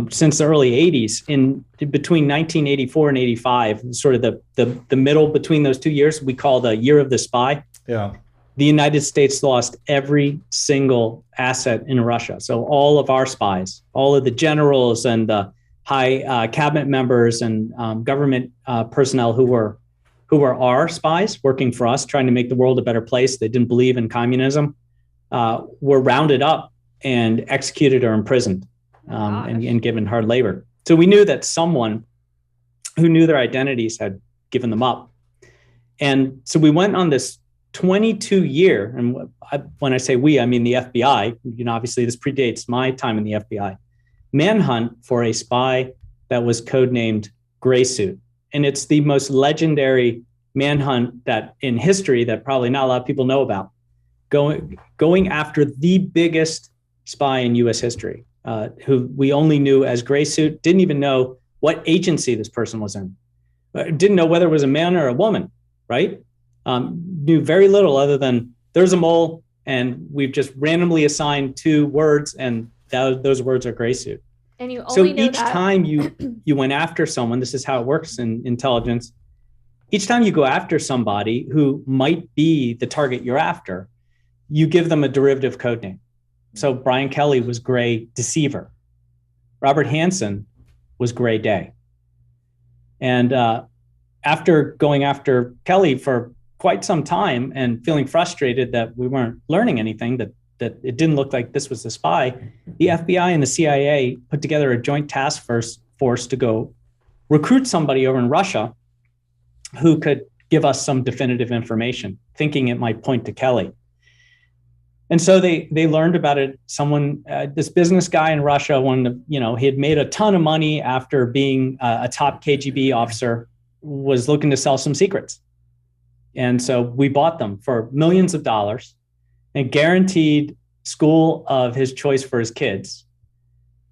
since the early 80s. In between 1984 and 85, sort of the middle between those 2 years, we call the year of the spy. Yeah. The United States lost every single asset in Russia. So all of our spies, all of the generals and the high cabinet members and government personnel who were our spies working for us, trying to make the world a better place. They didn't believe in communism, were rounded up and executed or imprisoned and given hard labor. So we knew that someone who knew their identities had given them up. And so we went on this 22-year, and when I say we, I mean the FBI, obviously this predates my time in the FBI, manhunt for a spy that was codenamed Gray Suit. And it's the most legendary manhunt that in history that probably not a lot of people know about, going after the biggest spy in US history, who we only knew as Gray Suit, didn't even know what agency this person was in, didn't know whether it was a man or a woman, right? Knew very little other than there's a mole and we've just randomly assigned 2 words and those words are Gray Suit. And you only so know each that. time you went after someone, this is how it works in intelligence. Each time you go after somebody who might be the target you're after, you give them a derivative code name. So Brian Kelly was Gray Deceiver. Robert Hanssen was Gray Day. And after going after Kelly for quite some time and feeling frustrated that we weren't learning anything, that it didn't look like this was the spy, the FBI and the CIA put together a joint task force to go recruit somebody over in Russia who could give us some definitive information, thinking it might point to Kelly. And so they learned about it. Someone, this business guy in Russia, he had made a ton of money after being a top KGB officer, was looking to sell some secrets. And so we bought them for millions of dollars and guaranteed school of his choice for his kids.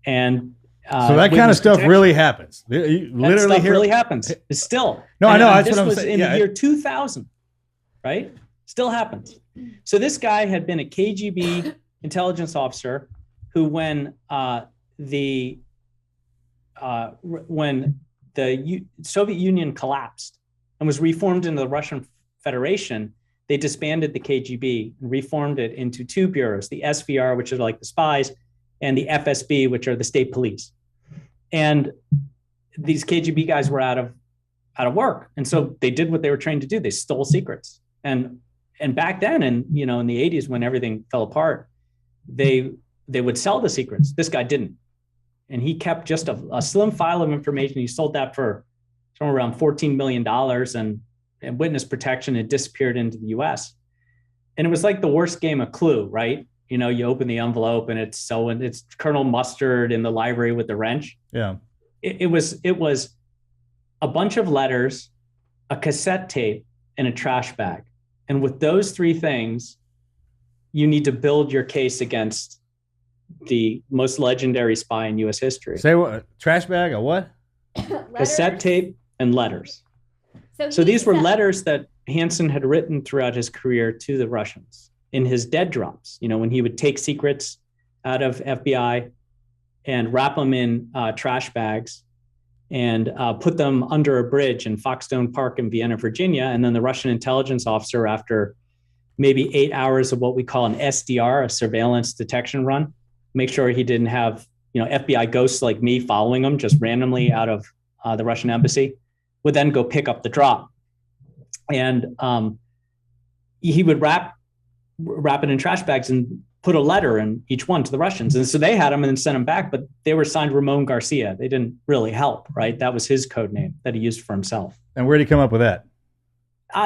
And so that kind of stuff really happens. Literally really happens. It's still. No, I know. That's this what I'm was saying. In the year 2000, right? Still happens. So this guy had been a KGB intelligence officer who, when the Soviet Union collapsed and was reformed into the Russian Federation, they disbanded the KGB and reformed it into 2 bureaus, the SVR, which are like the spies, and the FSB, which are the state police. And these KGB guys were out of work. And so they did what they were trained to do. They stole secrets. And back then, in the 80s, when everything fell apart, they would sell the secrets. This guy didn't. And he kept just a slim file of information. He sold that for somewhere around $14 million and witness protection. Had disappeared into the US. And it was like the worst game of Clue, right? You open the envelope and it's Colonel Mustard in the library with the wrench. Yeah. It was a bunch of letters, a cassette tape, and a trash bag. And with those 3 things, you need to build your case against the most legendary spy in US history. Say what? Trash bag or what? Cassette tape and letters. So these were letters that Hanssen had written throughout his career to the Russians in his dead drops. When he would take secrets out of FBI and wrap them in trash bags and put them under a bridge in Foxstone Park in Vienna, Virginia. And then the Russian intelligence officer, after maybe 8 hours of what we call an SDR, a surveillance detection run, make sure he didn't have, FBI ghosts like me following him just randomly out of the Russian embassy, would then go pick up the drop. And he would wrap it in trash bags and put a letter in each one to the Russians. And so they had them and then sent them back, but they were signed Ramon Garcia. They didn't really help, right? That was his code name that he used for himself. And where did he come up with that?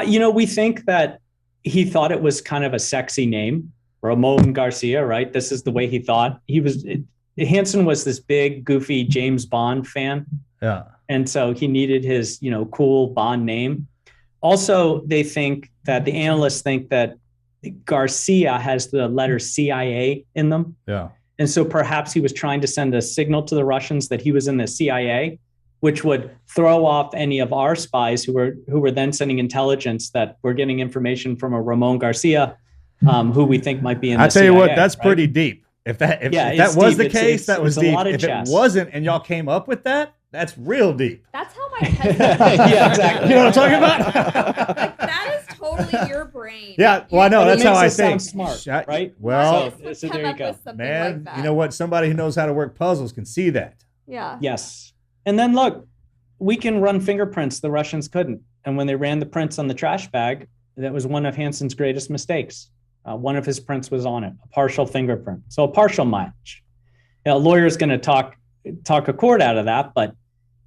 We think that he thought it was kind of a sexy name, Ramon Garcia, right? This is the way he thought. Hanssen was this big, goofy James Bond fan. Yeah. And so he needed his, cool Bond name. Also, the analysts think that Garcia has the letter CIA in them. Yeah. And so perhaps he was trying to send a signal to the Russians that he was in the CIA, which would throw off any of our spies who were then sending intelligence that we're getting information from a Ramon Garcia, who we think might be in the CIA. I tell you what, that's right? pretty deep. If that it's was deep. the case, that was a deep. lot of If chess. it wasn't, and y'all came up with that, that's real deep. That's how my cousin. Yeah, exactly. You know what I'm talking about? Like, that is totally your brain. Yeah, well, I know. But it That's how I makes us think. sound smart, right? Well, Marcus so would there come you up go. with something man, like that. you know what? Somebody who knows how to work puzzles can see that. Yeah. Yes. And then look, we can run fingerprints the Russians couldn't. And when they ran the prints on the trash bag, that was one of Hanssen's greatest mistakes. One of his prints was on it, a partial fingerprint. So a partial match. A lawyer's going to talk a court out of that, but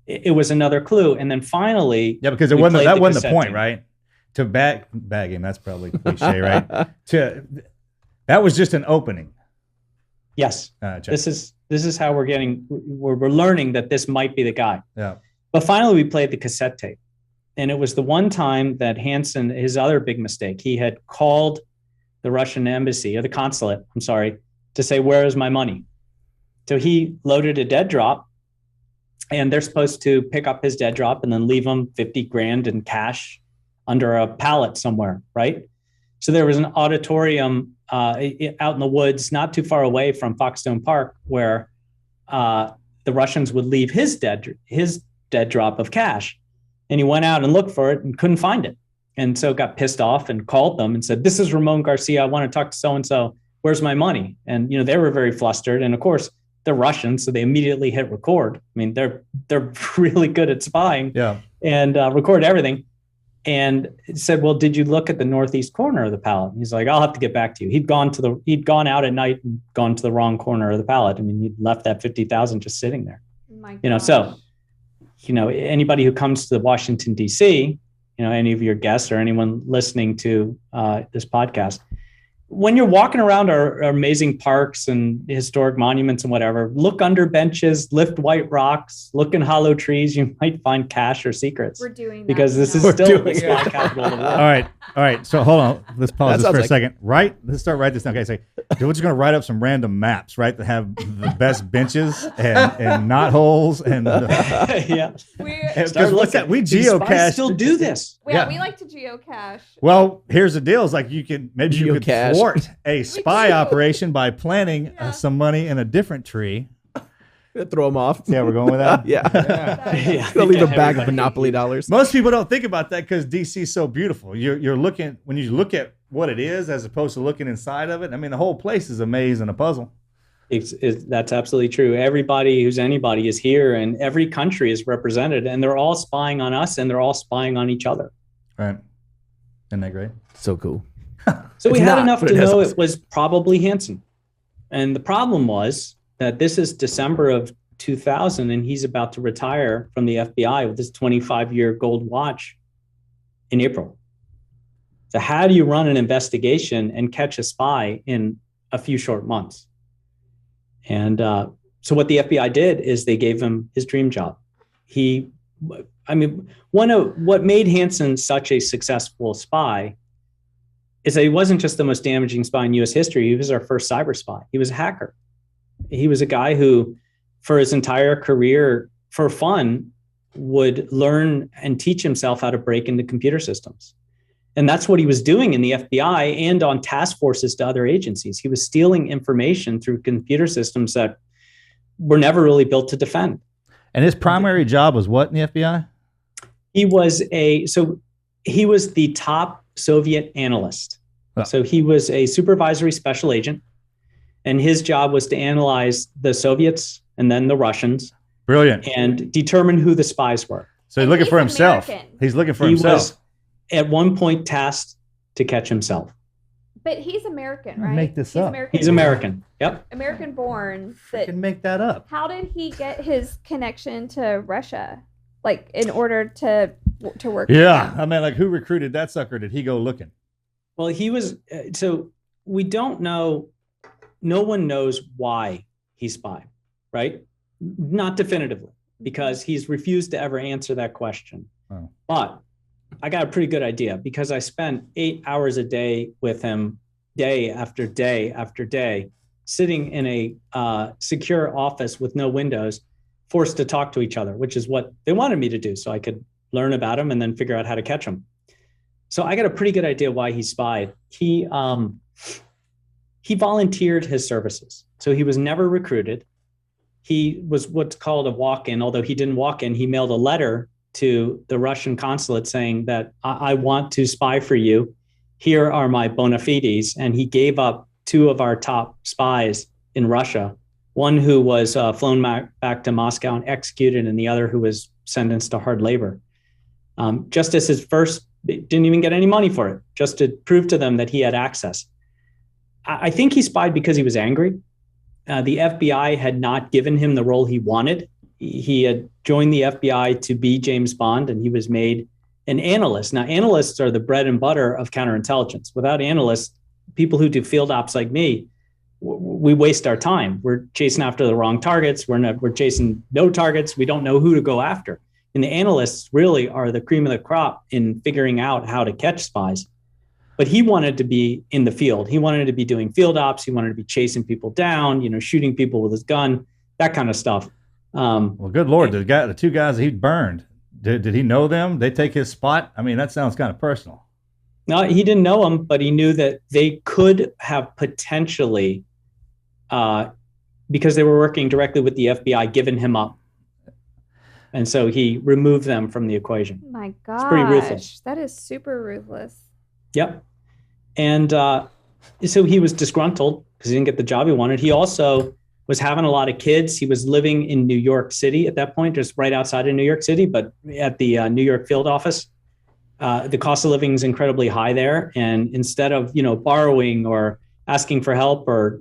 it was another clue. And then finally, Yeah, because that wasn't the point, right? To bag him, that's probably cliche, right? That was just an opening. Yes. This is how we're learning that this might be the guy. Yeah. But finally, we played the cassette tape. And it was the one time that Hanssen, his other big mistake, he had called the Russian embassy, or the consulate, I'm sorry, to say, where is my money? So he loaded a dead drop, and they're supposed to pick up his dead drop and then leave him 50 grand in cash under a pallet somewhere, right? So there was an auditorium out in the woods, not too far away from Foxstone Park, where the Russians would leave his dead drop of cash. And he went out and looked for it and couldn't find it. And so got pissed off and called them and said, this is Ramon Garcia. I want to talk to so-and-so. Where's my money? And, they were very flustered. And of course, they're Russian, so they immediately hit record. I mean, they're really good at spying. Yeah. And record everything. And it said, well, did you look at the northeast corner of the pallet? And he's like, I'll have to get back to you. He'd gone out at night and gone to the wrong corner of the pallet. I mean, he'd left that 50,000 just sitting there. My gosh. So, anybody who comes to Washington, D.C., any of your guests or anyone listening to this podcast, when you're walking around our amazing parks and historic monuments and whatever, look under benches, lift white rocks, look in hollow trees. You might find cash or secrets. We're doing that because this is now. still the spy capital of the world. All right. So hold on. Let's pause this for a like- second. Let's write this down. Okay, so we're just going to write up some random maps, right, that have the best benches and knot holes and. Yeah. Because what's that? We Do spies geocache. still do this. Yeah, we like to geocache. Well, here's the deal: is like you could Geocache. thwart a spy do. operation by planting some money in a different tree. Throw them off. Yeah, we're going with that. Yeah. Yeah. They'll leave a bag of Everybody- Monopoly dollars. Most people don't think about that because DC is so beautiful. You're looking when you look at what it is as opposed to looking inside of it. I mean, the whole place is a maze and a puzzle. That's absolutely true. Everybody who's anybody is here, and every country is represented, and they're all spying on us, and they're all spying on each other. Right? Isn't that great? So cool. So we It's had not, enough but to it has know us. it was probably Hanssen. And the problem was that this is December of 2000, and he's about to retire from the FBI with his 25-year gold watch in April. So how do you run an investigation and catch a spy in a few short months? And so what the FBI did is they gave him his dream job. What made Hanssen such a successful spy is that he wasn't just the most damaging spy in U.S. history. He was our first cyber spy. He was a hacker. He was a guy who, for his entire career, for fun, would learn and teach himself how to break into computer systems. And that's what he was doing in the FBI and on task forces to other agencies. He was stealing information through computer systems that were never really built to defend. And his primary job was what in the FBI? He was the top Soviet analyst. Oh. So he was a supervisory special agent, and his job was to analyze the Soviets and then the Russians Brilliant. and determine who the spies were. So he's And looking he's for himself. American. He's looking for He himself. was at one point tasked to catch himself. But he's American, Don't right? make this up. He's American. Yep. American born. Can make that up. How did he get his connection to Russia? Like in order to work? with Yeah. them? I mean, like who recruited that sucker? Did he go looking? Well, he was, so we don't know, no one knows why he spied, right? Not definitively, because he's refused to ever answer that question. Oh. But I got a pretty good idea because I spent 8 hours a day with him, day after day after day, sitting in a secure office with no windows, forced to talk to each other, which is what they wanted me to do so I could learn about him and then figure out how to catch him. So I got a pretty good idea why he spied. He volunteered his services So he was never recruited. He was what's called a walk-in, although he didn't walk in. He mailed a letter to the Russian consulate saying that I want to spy for you. Here are my bona fides. And he gave up 2 of our top spies in Russia, one who was flown back to Moscow and executed, and the other who was sentenced to hard labor. Just as his first, didn't even get any money for it, just to prove to them that he had access. I think he spied because he was angry. The FBI had not given him the role he wanted. He had joined the FBI to be James Bond, and he was made an analyst. Now, analysts are the bread and butter of counterintelligence. Without analysts, people who do field ops like me, we waste our time. We're chasing after the wrong targets. We're chasing no targets. We don't know who to go after. And the analysts really are the cream of the crop in figuring out how to catch spies. But he wanted to be in the field. He wanted to be doing field ops. He wanted to be chasing people down, shooting people with his gun, that kind of stuff. Well, good Lord, the 2 guys that he burned, did he know them? They take his spot? I mean, that sounds kind of personal. No, he didn't know them, but he knew that they could have potentially, because they were working directly with the FBI, given him up. And so he removed them from the equation. My gosh, it's pretty ruthless. That is super ruthless. Yep. And so he was disgruntled because he didn't get the job he wanted. He also was having a lot of kids. He was living in New York City at that point, just right outside of New York City, but at the New York field office. The cost of living is incredibly high there. And instead of, borrowing or asking for help or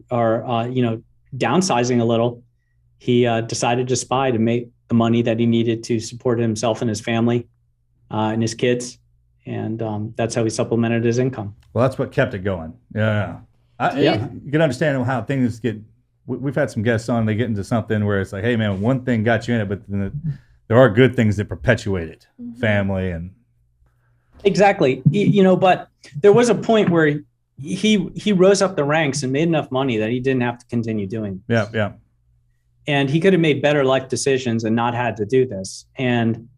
downsizing a little, he decided to spy to make the money that he needed to support himself and his family and his kids. And that's how he supplemented his income. Well, that's what kept it going. Yeah. You can understand how things get, we've had some guests on, they get into something where it's like, hey man, one thing got you in it, but then there are good things that perpetuate it. Family and. Exactly. But there was a point where he rose up the ranks and made enough money that he didn't have to continue doing this. Yeah. And he could have made better life decisions and not had to do this. And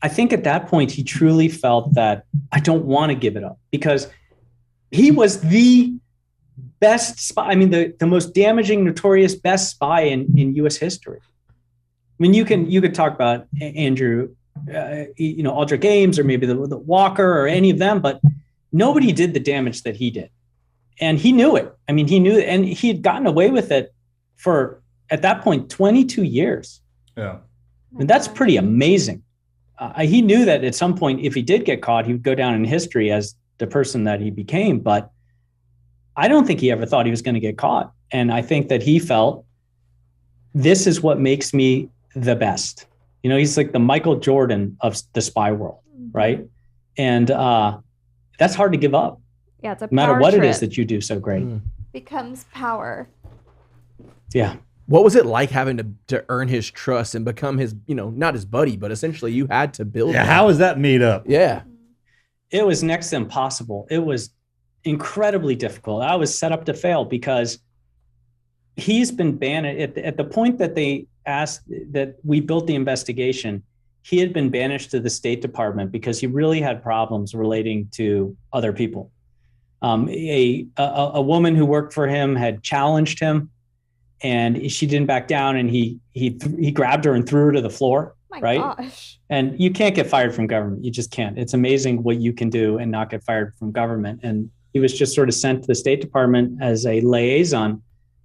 I think at that point, he truly felt that I don't want to give it up, because he was the best spy. I mean, the most damaging, notorious, best spy in U.S. history. I mean, you could talk about Andrew, Aldrich Ames, or maybe the Walker, or any of them, but nobody did the damage that he did. And he knew it. I mean, he knew it, and he had gotten away with it for, at that point, 22 years. Yeah. And that's pretty amazing. He knew that at some point, if he did get caught, he would go down in history as the person that he became. But I don't think he ever thought he was going to get caught. And I think that he felt, this is what makes me the best. He's like the Michael Jordan of the spy world, right? And that's hard to give up. Yeah, it's a no matter power what trip. it is that you do so great. Becomes power. Yeah. What was it like having to earn his trust and become his, not his buddy, but essentially you had to build Yeah, him. how was that meet up? Yeah. It was next to impossible. It was incredibly difficult. I was set up to fail because he's been banned at the point that they asked that we built the investigation. He had been banished to the State Department because he really had problems relating to other people. A woman who worked for him had challenged him, and she didn't back down, and he grabbed her and threw her to the floor. My right? gosh. And you can't get fired from government. You just can't. It's amazing what you can do and not get fired from government. And he was just sort of sent to the State Department as a liaison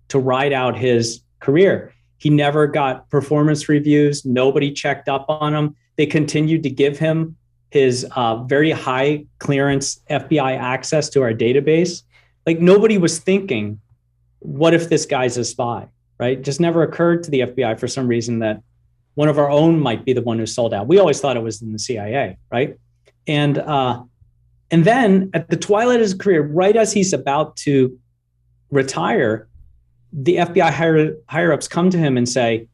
to ride out his career. He never got performance reviews. Nobody checked up on him. They continued to give him his very high clearance FBI access to our database. Like, nobody was thinking, what if this guy's a spy, right? It just never occurred to the FBI for some reason that one of our own might be the one who sold out. We always thought it was in the CIA, right? And then at the twilight of his career, right as he's about to retire, the FBI higher-ups come to him and say,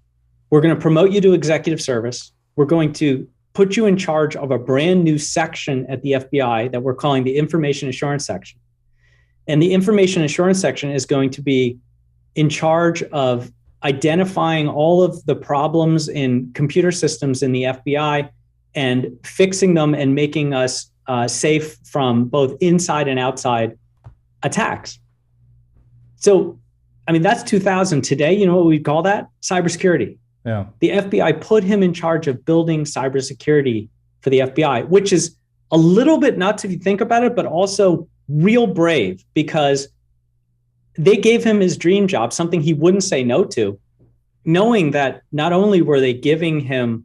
we're going to promote you to executive service. We're going to put you in charge of a brand new section at the FBI that we're calling the Information Assurance Section. And the Information Assurance Section is going to be in charge of identifying all of the problems in computer systems in the FBI and fixing them and making us safe from both inside and outside attacks. So I mean, that's 2000. Today, you know what we call that? Cybersecurity. Yeah. The FBI put him in charge of building cybersecurity for the FBI, which is a little bit nuts if you think about it, but also real brave, because they gave him his dream job, something he wouldn't say no to, knowing that not only were they giving him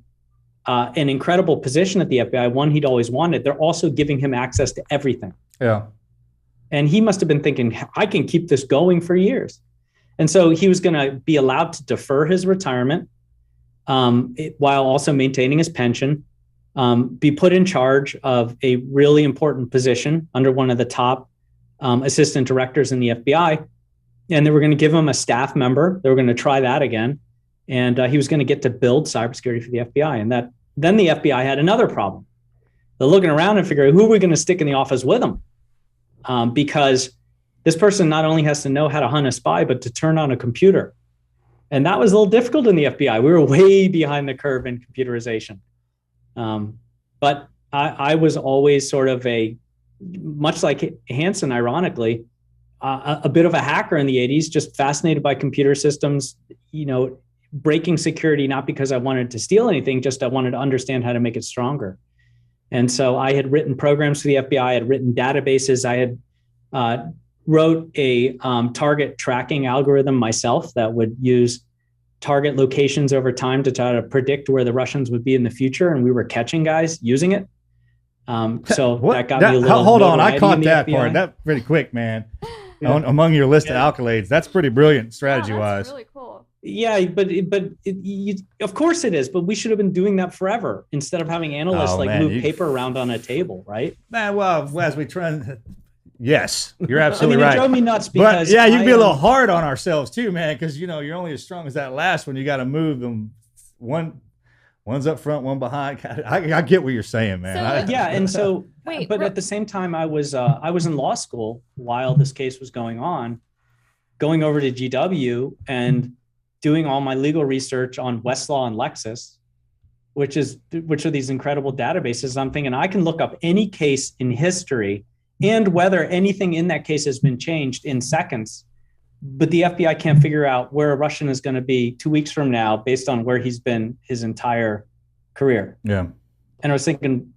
an incredible position at the FBI, one he'd always wanted, they're also giving him access to everything. Yeah. And he must have been thinking, I can keep this going for years. And so he was going to be allowed to defer his retirement while also maintaining his pension, be put in charge of a really important position under one of the top assistant directors in the FBI. And they were going to give him a staff member. They were going to try that again. And he was going to get to build cybersecurity for the FBI. And then the FBI had another problem. They're looking around and figuring, who are we going to stick in the office with him? Because this person not only has to know how to hunt a spy, but to turn on a computer. And that was a little difficult in the FBI. We were way behind the curve in computerization. But I was always sort of much like Hanssen, ironically, a bit of a hacker in the 80s, just fascinated by computer systems, breaking security, not because I wanted to steal anything, just I wanted to understand how to make it stronger. And so I had written programs for the FBI, I had written databases, I had wrote a target tracking algorithm myself that would use target locations over time to try to predict where the Russians would be in the future. And we were catching guys using it. So that got me a little. Hold on, I caught that part. That's pretty quick, man. Yeah. Among your list of accolades, that's pretty brilliant strategy-wise. That's really cool. Yeah, but of course it is. But we should have been doing that forever instead of having analysts move paper around on a table, right? Man, well, as we try. Yes, you're absolutely right. It drove me nuts because you can be a little hard on ourselves too, man, because you're only as strong as that last one. You got to move them. One's up front, one behind. I get what you're saying, man. And so, but at the same time, I was in law school while this case was going on, going over to GW and doing all my legal research on Westlaw and Lexis, which are these incredible databases. I'm thinking I can look up any case in history and whether anything in that case has been changed in seconds. But the FBI can't figure out where a Russian is going to be 2 weeks from now based on where he's been his entire career. Yeah. And I was thinking,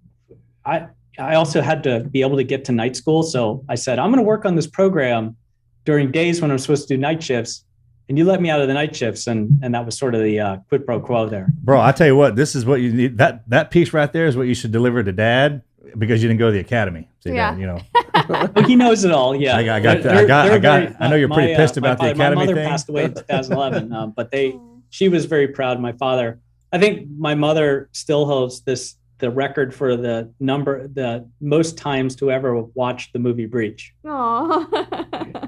I also had to be able to get to night school. So I said, I'm going to work on this program during days when I'm supposed to do night shifts. And you let me out of the night shifts. And that was sort of the quid pro quo there. Bro, I tell you what, this is what you need. That piece right there is what you should deliver to Dad, because you didn't go to the academy. See, yeah. Dad, well, he knows it all. Yeah. I know you're pretty pissed about the academy thing. My mother thing. passed away in 2011, but she was very proud. My father, I think my mother still holds the record for the most times to ever watch the movie Breach. Aw,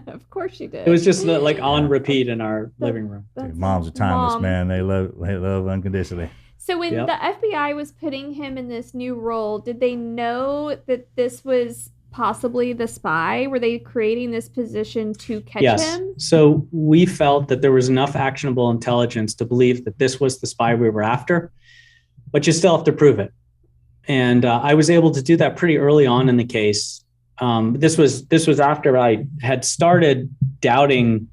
of course she did. It was just like on repeat in our living room. Dude, moms are timeless, man. They love unconditionally. So when the FBI was putting him in this new role, did they know that this was possibly the spy? Were they creating this position to catch him? So we felt that there was enough actionable intelligence to believe that this was the spy we were after, but you still have to prove it. And I was able to do that pretty early on in the case. This was after I had started doubting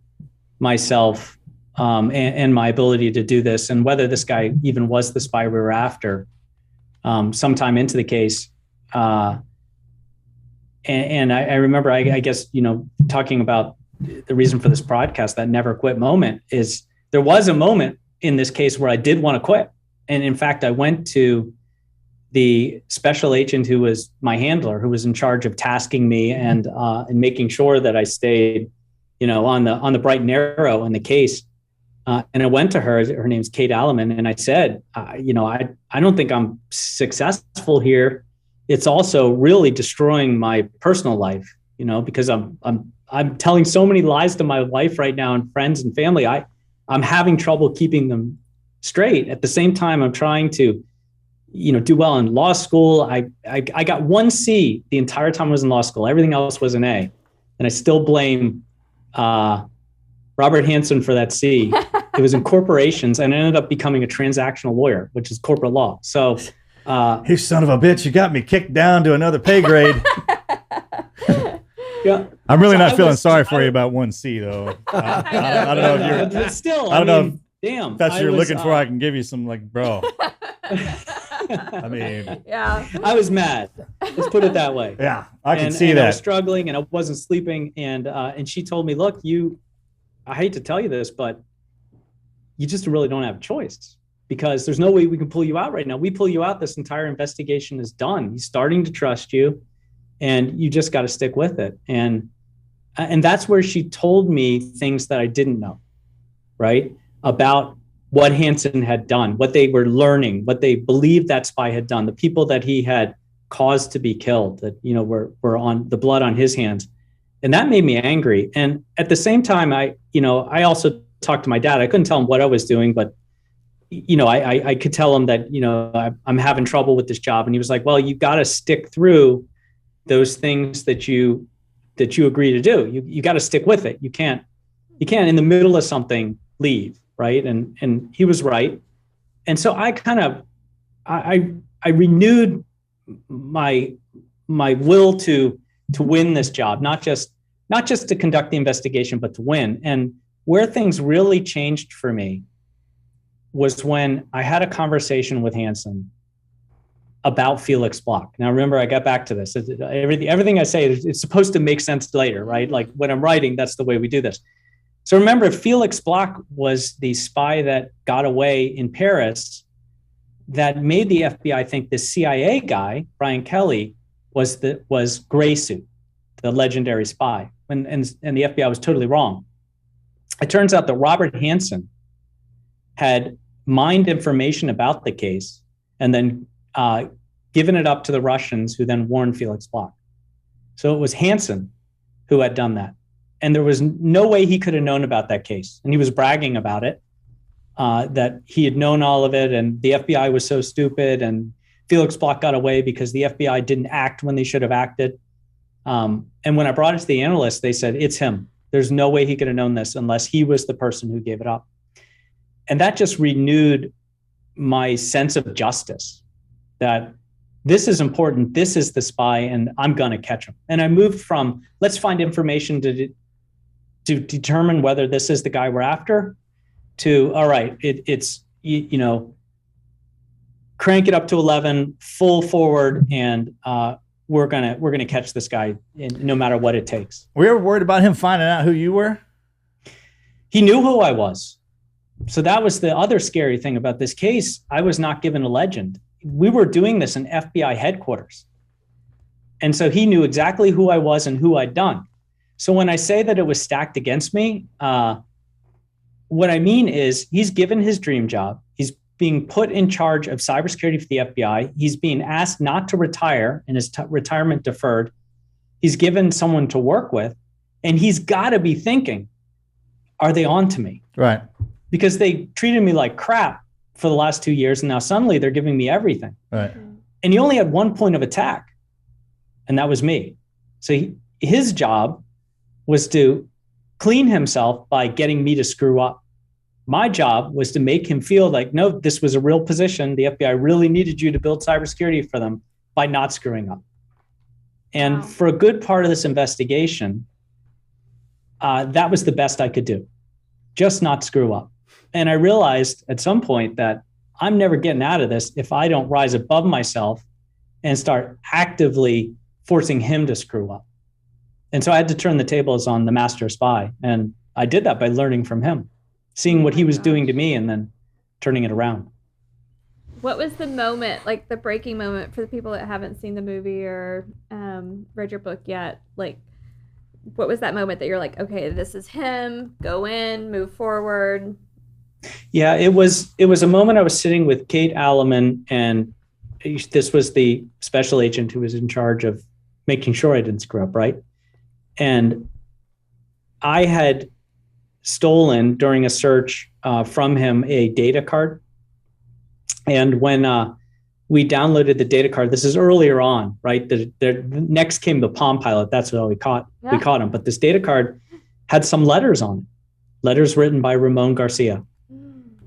myself and my ability to do this, and whether this guy even was the spy we were after, sometime into the case. And I remember, I guess, talking about the reason for this podcast, that never quit moment, is there was a moment in this case where I did want to quit. And in fact, I went to the special agent who was my handler, who was in charge of tasking me and making sure that I stayed, on the bright and narrow in the case. And I went to her. Her name's Kate Alleman, and I said, I don't think I'm successful here. It's also really destroying my personal life, because I'm telling so many lies to my wife right now and friends and family. I'm having trouble keeping them straight. At the same time, I'm trying to, do well in law school. I got 1 C the entire time I was in law school. Everything else was an A, and I still blame Robert Hanssen for that C. It was in corporations, and I ended up becoming a transactional lawyer, which is corporate law. So, you son of a bitch, you got me kicked down to another pay grade. Yeah. I'm really So not I feeling was- sorry for you about 1C though. I don't know if you're. But still, I don't know if damn. that's what you're I was, looking for. I can give you some, like, bro. I mean, Yeah. I was mad. Let's put it that way. yeah, I can see and I was that. struggling, and I wasn't sleeping. And she told me, "Look, I hate to tell you this, but you just really don't have a choice because there's no way we can pull you out right now. We pull you out, this entire investigation is done. He's starting to trust you, and you just got to stick with it." And that's where she told me things that I didn't know, right? About what Hanssen had done, what they were learning, what they believed that spy had done, the people that he had caused to be killed, that, you know, were on the blood on his hands. And that made me angry. And at the same time, I also talked to my dad. I couldn't tell him what I was doing, but, you know, I could tell him that, you know, I'm having trouble with this job. And he was like, well, you got to stick through those things that you agree to do. You got to stick with it. You can't in the middle of something leave. Right. And he was right. And so I renewed my will to win this job, not just to conduct the investigation, but to win. And where things really changed for me was when I had a conversation with Hanssen about Felix Bloch. Now, remember, I got back to this. Everything I say, it's supposed to make sense later, right? Like when I'm writing, that's the way we do this. So remember, Felix Bloch was the spy that got away in Paris that made the FBI think the CIA guy, Brian Kelly, was Gray Suit, the legendary spy. And the FBI was totally wrong. It turns out that Robert Hanssen had mined information about the case and then given it up to the Russians, who then warned Felix Bloch. So it was Hanssen who had done that. And there was no way he could have known about that case. And he was bragging about it, that he had known all of it. And the FBI was so stupid. And Felix Bloch got away because the FBI didn't act when they should have acted. And when I brought it to the analysts, they said, it's him. There's no way he could have known this unless he was the person who gave it up. And that just renewed my sense of justice, that this is important. This is the spy, and I'm going to catch him. And I moved from let's find information to determine whether this is the guy we're after, to all right, it's you know, crank it up to 11, full forward, and we're gonna catch this guy, no matter what it takes. Were you ever worried about him finding out who you were? He knew who I was, so that was the other scary thing about this case. I was not given a legend. We were doing this in FBI headquarters, and so he knew exactly who I was and who I'd done. So when I say that it was stacked against me, what I mean is he's given his dream job. He's being put in charge of cybersecurity for the FBI. He's being asked not to retire and his retirement deferred. He's given someone to work with, and he's got to be thinking, are they on to me? Right. Because they treated me like crap for the last 2 years, and now suddenly they're giving me everything. Right. And he only had one point of attack, and that was me. So his job was to clean himself by getting me to screw up. My job was to make him feel like, no, this was a real position. The FBI really needed you to build cybersecurity for them by not screwing up. And Wow. for a good part of this investigation, that was the best I could do, just not screw up. And I realized at some point that I'm never getting out of this if I don't rise above myself and start actively forcing him to screw up. And so I had to turn the tables on the master spy. And I did that by learning from him, seeing what he was doing to me and then turning it around. What was the moment, like the breaking moment for the people that haven't seen the movie or read your book yet? Like, what was that moment that you're like, okay, this is him, go in, move forward? Yeah, it was a moment I was sitting with Kate Alleman, and this was the special agent who was in charge of making sure I didn't screw up, right? And I had stolen during a search from him a data card. And when we downloaded the data card, this is earlier on, right? The next came the Palm Pilot. That's how we caught him. But this data card had some letters on it, letters written by Ramon Garcia.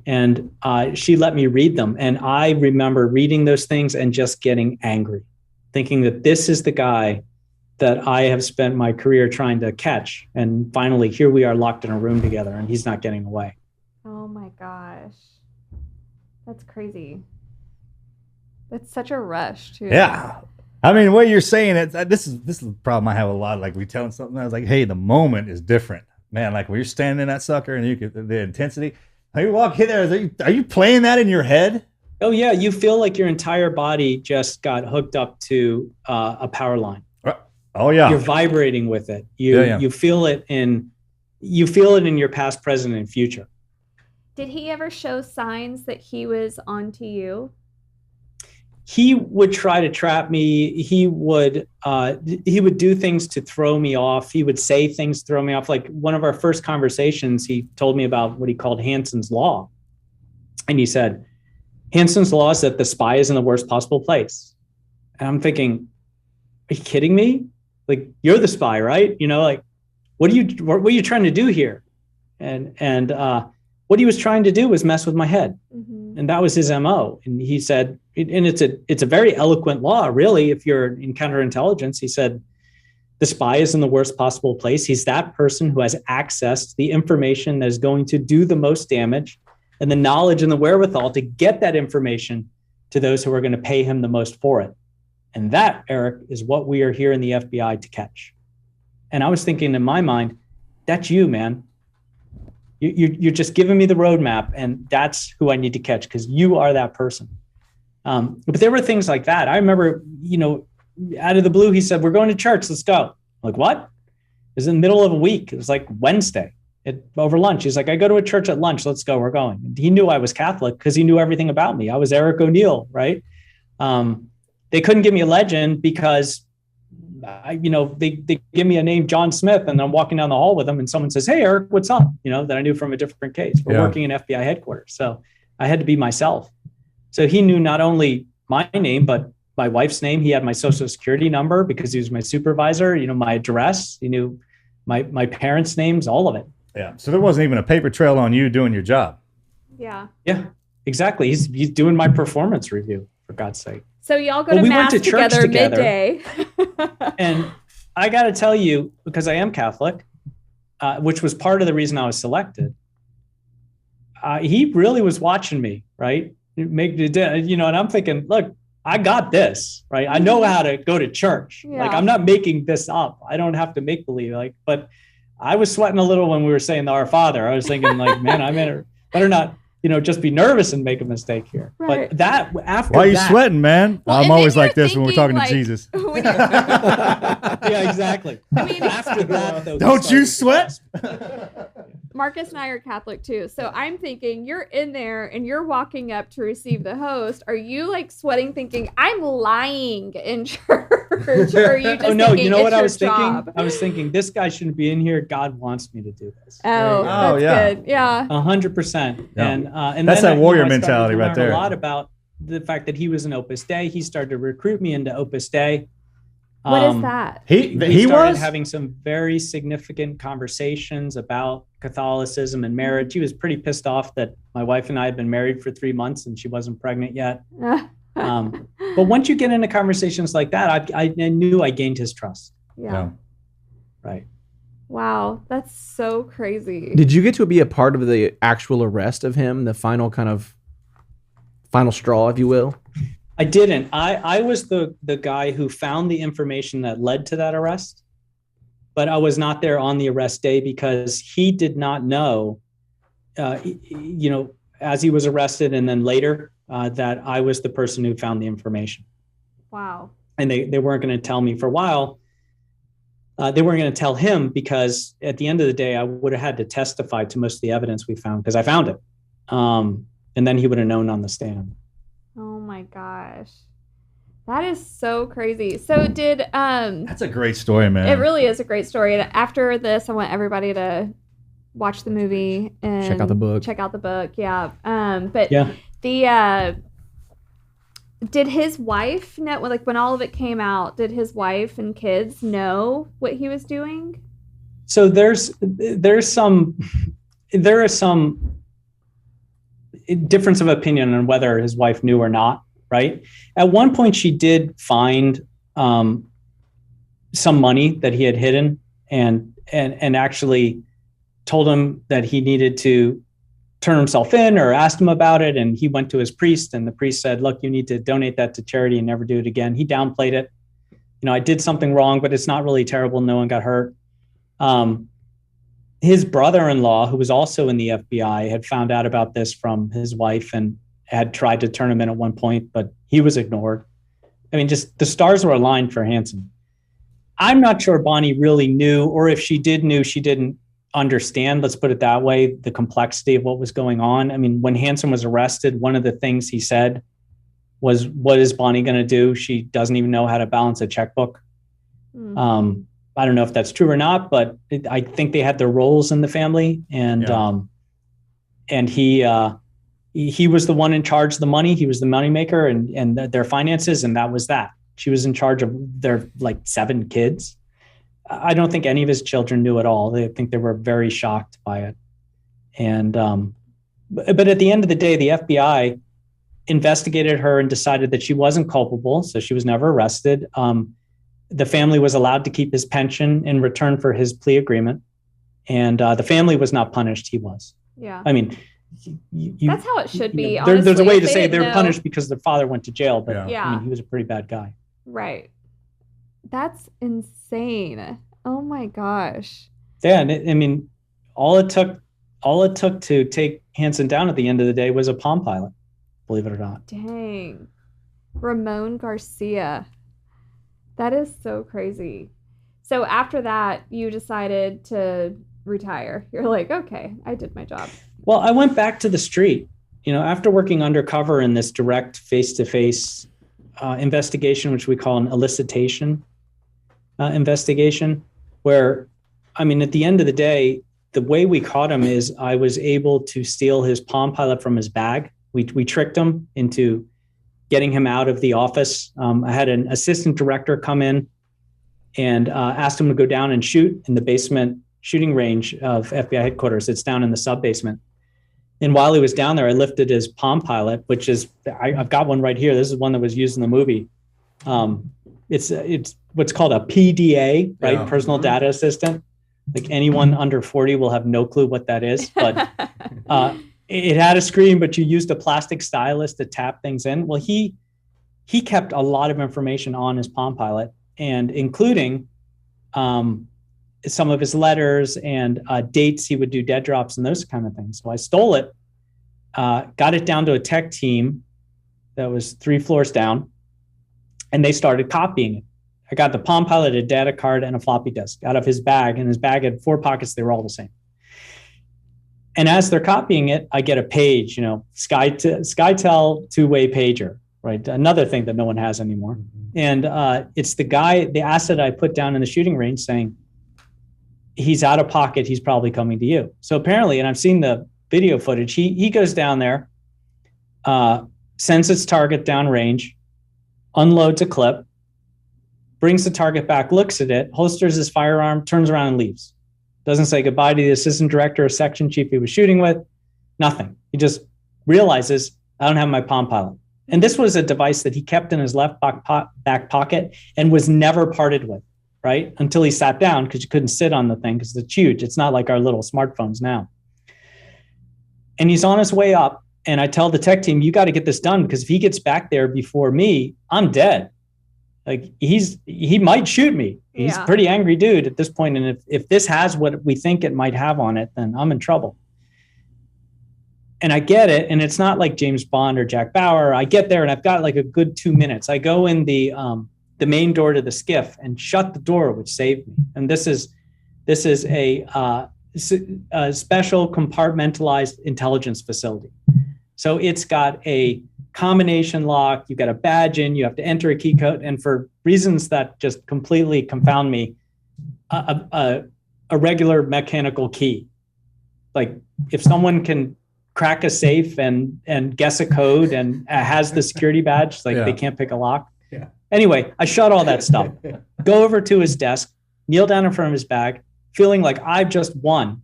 And she let me read them. And I remember reading those things and just getting angry, thinking that this is the guy that I have spent my career trying to catch. And finally, here we are locked in a room together, and he's not getting away. Oh my gosh. That's crazy. That's such a rush, too. Yeah. I mean, what you're saying, this is the problem I have a lot. Like, we telling something, I was like, hey, the moment is different. Man, like when you're standing in that sucker and you can, the intensity. How you walk in there, are you playing that in your head? Oh, yeah. You feel like your entire body just got hooked up to a power line. Oh, yeah. You're vibrating with it. You feel it in your past, present, and future. Did he ever show signs that he was onto you? He would try to trap me. He would do things to throw me off. He would say things to throw me off. Like one of our first conversations, he told me about what he called Hanssen's law. And he said, Hanssen's law is that the spy is in the worst possible place. And I'm thinking, are you kidding me? Like, you're the spy, right? You know, like, what are you trying to do here? And what he was trying to do was mess with my head. Mm-hmm. And that was his MO. And he said, and it's a very eloquent law, really, if you're in counterintelligence. He said, the spy is in the worst possible place. He's that person who has access to the information that is going to do the most damage and the knowledge and the wherewithal to get that information to those who are going to pay him the most for it. And that, Eric, is what we are here in the FBI to catch. And I was thinking in my mind, that's you, man. You're just giving me the roadmap, and that's who I need to catch because you are that person. But there were things like that. I remember, out of the blue, he said, we're going to church. Let's go. I'm like, what? It was in the middle of a week. It was like Wednesday over lunch. He's like, I go to a church at lunch. Let's go. We're going. And he knew I was Catholic because he knew everything about me. I was Eric O'Neill, right? They couldn't give me a legend because they give me a name, John Smith, and I'm walking down the hall with them and someone says, hey, Eric, what's up? That I knew from a different case. We're working in FBI headquarters. So I had to be myself. So he knew not only my name, but my wife's name. He had my social security number because he was my supervisor, my address. He knew my parents' names, all of it. Yeah. So there wasn't even a paper trail on you doing your job. Yeah. Yeah, exactly. He's doing my performance review, for God's sake. So y'all go to mass together midday. And I got to tell you, because I am Catholic, which was part of the reason I was selected, he really was watching me, right? And I'm thinking, look, I got this, right? I know how to go to church. Yeah. Like, I'm not making this up. I don't have to make believe. But I was sweating a little when we were saying the Our Father. I was thinking, like, man, I better not, just be nervous and make a mistake here. Right. But why are you sweating, man? Well, I'm always like this when we're talking to Jesus. Yeah, exactly. I mean, after that, though, don't you sweat? Marcus and I are Catholic too. So I'm thinking you're in there and you're walking up to receive the host. Are you like sweating thinking I'm lying in church? Or are you just oh no, you know what I was job? thinking? I was thinking this guy shouldn't be in here. God wants me to do this. Oh, that's yeah. good. Yeah. 100%. Yeah. And that's then that warrior mentality right there. A lot about the fact that he was in Opus Dei. He started to recruit me into Opus Dei. What is that? He started having some very significant conversations about Catholicism and marriage. He was pretty pissed off that my wife and I had been married for 3 months and she wasn't pregnant yet. But once you get into conversations like that, I knew I gained his trust. Yeah. Right. Wow, that's so crazy. Did you get to be a part of the actual arrest of him, the final straw, if you will? I didn't. I was the guy who found the information that led to that arrest, but I was not there on the arrest day because he did not know, as he was arrested and then later, that I was the person who found the information. Wow. And they weren't going to tell me for a while. They weren't going to tell him because at the end of the day, I would have had to testify to most of the evidence we found because I found it. And then he would have known on the stand. Oh my gosh. That is so crazy. So that's a great story, man. It really is a great story. And after this, I want everybody to watch the movie and check out the book. Yeah. But yeah. Did his wife know, like when all of it came out, did his wife and kids know what he was doing? So there are some difference of opinion on whether his wife knew or not, right? At one point, she did find some money that he had hidden, and actually told him that he needed to turn himself in or asked him about it. And he went to his priest, and the priest said, look, you need to donate that to charity and never do it again. He downplayed it. I did something wrong, but it's not really terrible. No one got hurt. His brother-in-law, who was also in the FBI, had found out about this from his wife and had tried to turn him in at one point, but he was ignored. Just the stars were aligned for Hanssen. I'm not sure Bonnie really knew, or if she did knew, she didn't understand, let's put it that way, the complexity of what was going on. When Hanssen was arrested, one of the things he said was, what is Bonnie going to do? She doesn't even know how to balance a checkbook. I don't know if that's true or not, but I think they had their roles in the family, and he was the one in charge of the money. He was the moneymaker and their finances, and that was that. She was in charge of their 7 kids. I don't think any of his children knew at all. I think they were very shocked by it. And but at the end of the day, the FBI investigated her and decided that she wasn't culpable, so she was never arrested. The family was allowed to keep his pension in return for his plea agreement, and the family was not punished. He was. Yeah. That's how it should be. There's a way to say they were punished because their father went to jail, but yeah. He was a pretty bad guy. Right. That's insane. Oh my gosh. Yeah, and all it took to take Hanssen down at the end of the day was a Palm Pilot, believe it or not. Dang. Ramon Garcia. That is so crazy. So after that, you decided to retire. You're like, okay, I did my job. Well, I went back to the street. After working undercover in this direct face-to-face investigation, which we call an elicitation investigation, where, at the end of the day, the way we caught him is I was able to steal his Palm Pilot from his bag. We tricked him into getting him out of the office. I had an assistant director come in and asked him to go down and shoot in the basement shooting range of FBI headquarters. It's down in the sub-basement. And while he was down there, I lifted his Palm Pilot, which is, I've got one right here. This is one that was used in the movie. It's what's called a PDA, right? Yeah. Personal Data Assistant. Anyone under 40 will have no clue what that is, but it had a screen, but you used a plastic stylus to tap things in. Well, he kept a lot of information on his Palm Pilot, and including some of his letters and dates he would do dead drops and those kind of things. So I stole it, got it down to a tech team that was 3 floors down, and they started copying it. I got the Palm Pilot, a data card, and a floppy disk out of his bag, and his bag had 4 pockets. They were all the same. And as they're copying it, I get a page, SkyTel two-way pager, right? Another thing that no one has anymore. And it's the asset I put down in the shooting range saying, he's out of pocket, he's probably coming to you. So apparently, and I've seen the video footage, he goes down there, sends its target downrange, unloads a clip, brings the target back, looks at it, holsters his firearm, turns around and leaves. Doesn't say goodbye to the assistant director or section chief he was shooting with, nothing. He just realizes, I don't have my Palm Pilot. And this was a device that he kept in his left back pocket and was never parted with, right? Until he sat down, because you couldn't sit on the thing because it's huge. It's not like our little smartphones now. And he's on his way up, and I tell the tech team, you got to get this done, because if he gets back there before me, I'm dead. He might shoot me. He's a pretty angry dude at this point. And if this has what we think it might have on it, then I'm in trouble. And I get it. And it's not like James Bond or Jack Bauer. I get there and I've got a good 2 minutes. I go in the main door to the skiff and shut the door, which saved me. And this is a special compartmentalized intelligence facility. So it's got a combination lock, you've got a badge in, you have to enter a key code, and for reasons that just completely confound me, a regular mechanical key. If someone can crack a safe and guess a code and has the security badge, they can't pick a lock. Yeah. Anyway, I shut all that stuff, go over to his desk, kneel down in front of his bag, feeling like I've just won.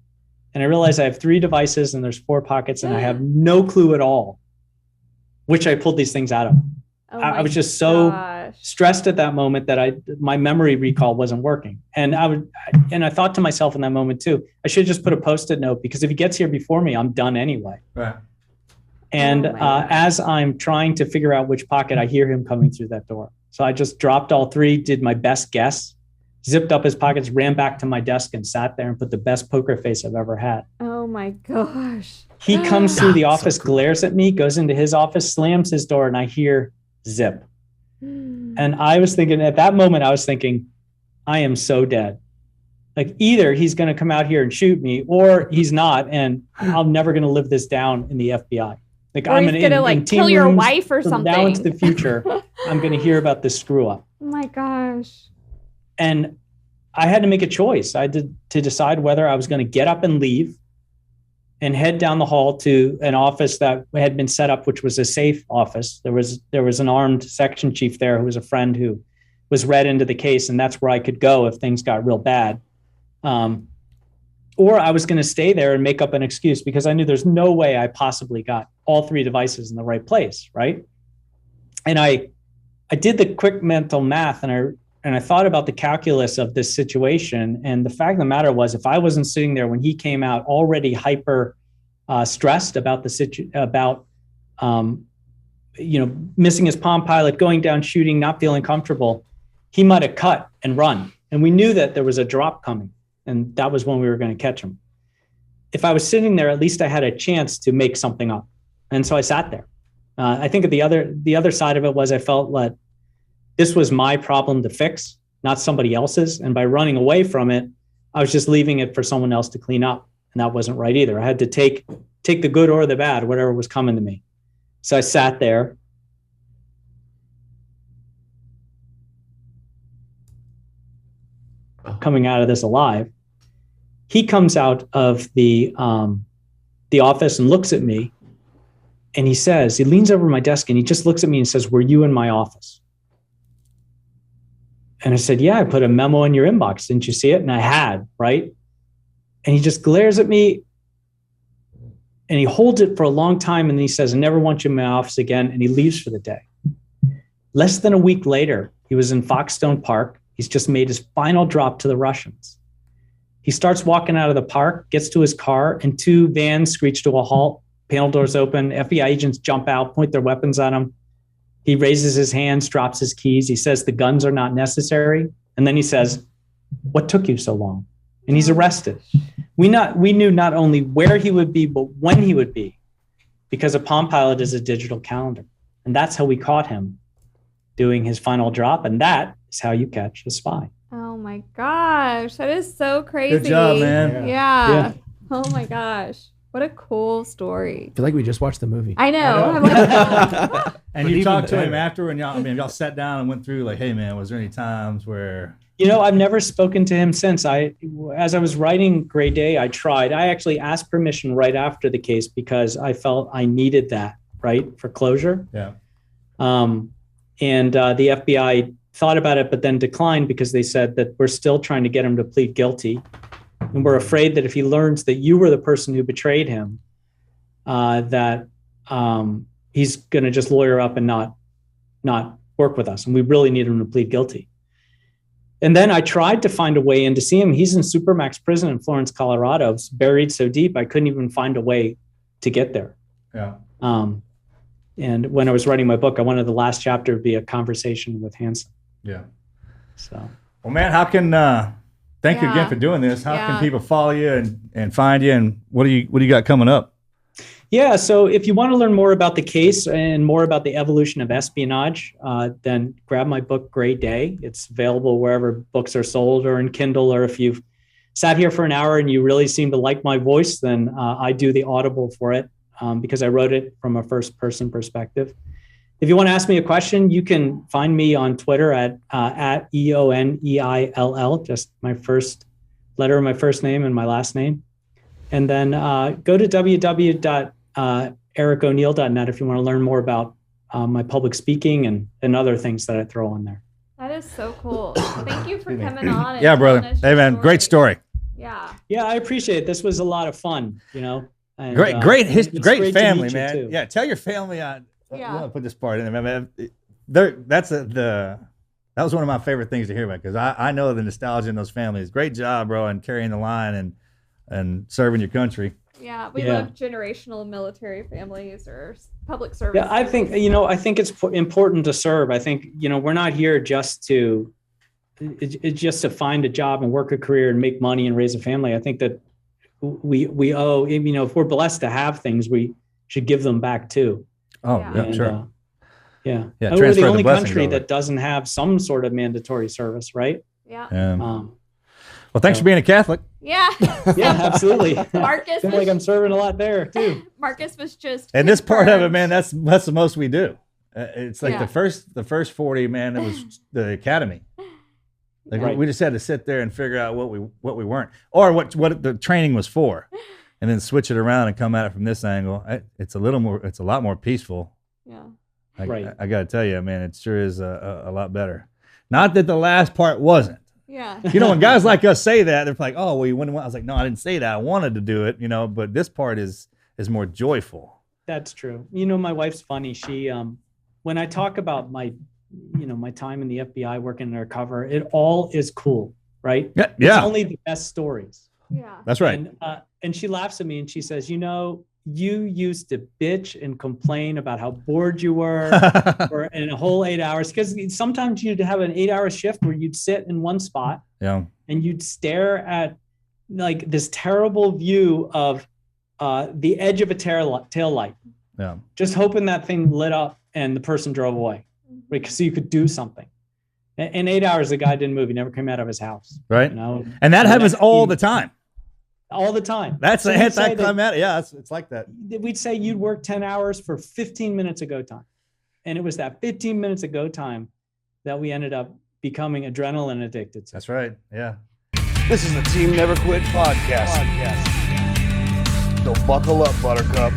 And I realize I have 3 devices and there's 4 pockets and I have no clue at all which I pulled these things out of. I was just so stressed at that moment that my memory recall wasn't working. And I thought to myself in that moment too, I should just put a Post-it note, because if he gets here before me, I'm done anyway. Right. And as I'm trying to figure out which pocket, I hear him coming through that door. So I just dropped all three, did my best guess, zipped up his pockets, ran back to my desk and sat there and put the best poker face I've ever had. Oh my gosh. He comes through the office, glares at me, goes into his office, slams his door, and I hear zip. And I was thinking, at that moment, I was thinking, I am so dead. Like, either he's going to come out here and shoot me, or he's not, and I'm never going to live this down in the FBI. Like, Or I'm he's gonna like kill your wife or something. Now into the future, I'm going to hear about this screw up. Oh my gosh. And I had to make a choice. I had to decide whether I was going to get up and leave and head down the hall to an office that had been set up, which was a safe office. There was an armed section chief there who was a friend who was read into the case, and that's where I could go if things got real bad. Or I was going to stay there and make up an excuse, because I knew there's no way I possibly got all three devices in the right place, right? And I did the quick mental math, and I thought about the calculus of this situation. And the fact of the matter was, if I wasn't sitting there when he came out already hyper stressed about missing his Palm Pilot, going down shooting, not feeling comfortable, he might have cut and run. And we knew that there was a drop coming, and that was when we were going to catch him. If I was sitting there, at least I had a chance to make something up. And so I sat there. I think the other side of it was, I felt like this was my problem to fix, not somebody else's. And by running away from it, I was just leaving it for someone else to clean up. And that wasn't right either. I had to take the good or the bad, whatever was coming to me. So I sat there. Coming out of this alive. He comes out of the office and looks at me, and he leans over my desk and he just looks at me and says, "Were you in my office?" And I said, "Yeah, I put a memo in your inbox. Didn't you see it?" And I had, right? And he just glares at me and he holds it for a long time. And then he says, "I never want you in my office again." And he leaves for the day. Less than a week later, he was in Foxstone Park. He's just made his final drop to the Russians. He starts walking out of the park, gets to his car, and two vans screech to a halt. Panel doors open. FBI agents jump out, point their weapons at him. He raises his hands, drops his keys. He says, "The guns are not necessary." And then he says, "What took you so long?" And he's arrested. We knew not only where he would be, but when he would be, because a Palm Pilot is a digital calendar. And that's how we caught him doing his final drop. And that is how you catch a spy. Oh my gosh. That is so crazy. Good job, man. Yeah. Oh my gosh. What a cool story. I feel like we just watched the movie. I know. I'm like, And you talked to him after, and y'all sat down and went through, like, "Hey man, was there any times where..." I've never spoken to him since. As I was writing Gray Day, I actually asked permission right after the case, because I felt I needed that, right, for closure. Yeah. And the FBI thought about it, but then declined, because they said that we're still trying to get him to plead guilty. And we're afraid that if he learns that you were the person who betrayed him, that he's going to just lawyer up and not work with us. And we really need him to plead guilty. And then I tried to find a way in to see him. He's in Supermax prison in Florence, Colorado. It's buried so deep, I couldn't even find a way to get there. Yeah. And when I was writing my book, I wanted the last chapter to be a conversation with Hanssen. Yeah. So. Well, man, how can thank you again for doing this. How can people follow you and find you, and what do you got coming up? Yeah, so if you want to learn more about the case and more about the evolution of espionage, then grab my book, Gray Day. It's available wherever books are sold, or in Kindle, or if you've sat here for an hour and you really seem to like my voice, then I do the Audible for it, because I wrote it from a first-person perspective. If you want to ask me a question, you can find me on Twitter at EONEILL, just my first letter of my first name and my last name. And then go to www.ericoneil.net if you want to learn more about my public speaking and other things that I throw on there. that is so cool. Thank you for coming on. And Yeah, brother. telling us Hey, your man, great story. Yeah. Yeah, I appreciate it. This was a lot of fun, And, Great it's family, to man. meet you, too. Yeah, tell your family. Yeah. I want to put this part in there, man. that was one of my favorite things to hear about, because I know the nostalgia in those families. Great job, bro, and carrying the line and serving your country. Yeah, we love generational military families or public service. Yeah, I think it's important to serve. I think we're not here just to find a job and work a career and make money and raise a family. I think that we owe, if we're blessed to have things, we should give them back too. Oh, yeah, sure. Yeah. We're the only country that doesn't have some sort of mandatory service, right? Yeah. Well, thanks for being a Catholic. Yeah. Yeah, absolutely. Marcus, I feel like I'm serving a lot there too. Marcus was just. And this part of it, man, that's the most we do. It's like the first 40, man. It was the academy. Like we just had to sit there and figure out what we weren't, or what the training was for, and then switch it around and come at it from this angle. It's a lot more peaceful. Yeah. I got to tell you, man, it sure is a lot better. Not that the last part wasn't. Yeah. When guys like us say that, they're like, "Oh, well, you wouldn't." I was like, "No, I didn't say that. I wanted to do it, but this part is more joyful." That's true. My wife's funny. She, when I talk about my time in the FBI working undercover, it all is cool, right? Yeah. It's only the best stories. Yeah. That's right. And she laughs at me and she says, you used to bitch and complain about how bored you were for in a whole 8 hours, because sometimes you'd have an 8-hour shift where you'd sit in one spot and you'd stare at like this terrible view of the edge of a tail light. Yeah. Just hoping that thing lit up and the person drove away, because you could do something. In 8 hours, the guy didn't move. He never came out of his house. Right. And that happens all the time. All the time. That's an anticlimactic. Yeah, it's like that. We'd say you'd work 10 hours for 15 minutes of go time. And it was that 15 minutes of go time that we ended up becoming adrenaline addicted to. That's right. Yeah. This is the Team Never Quit podcast. So buckle up, Buttercup.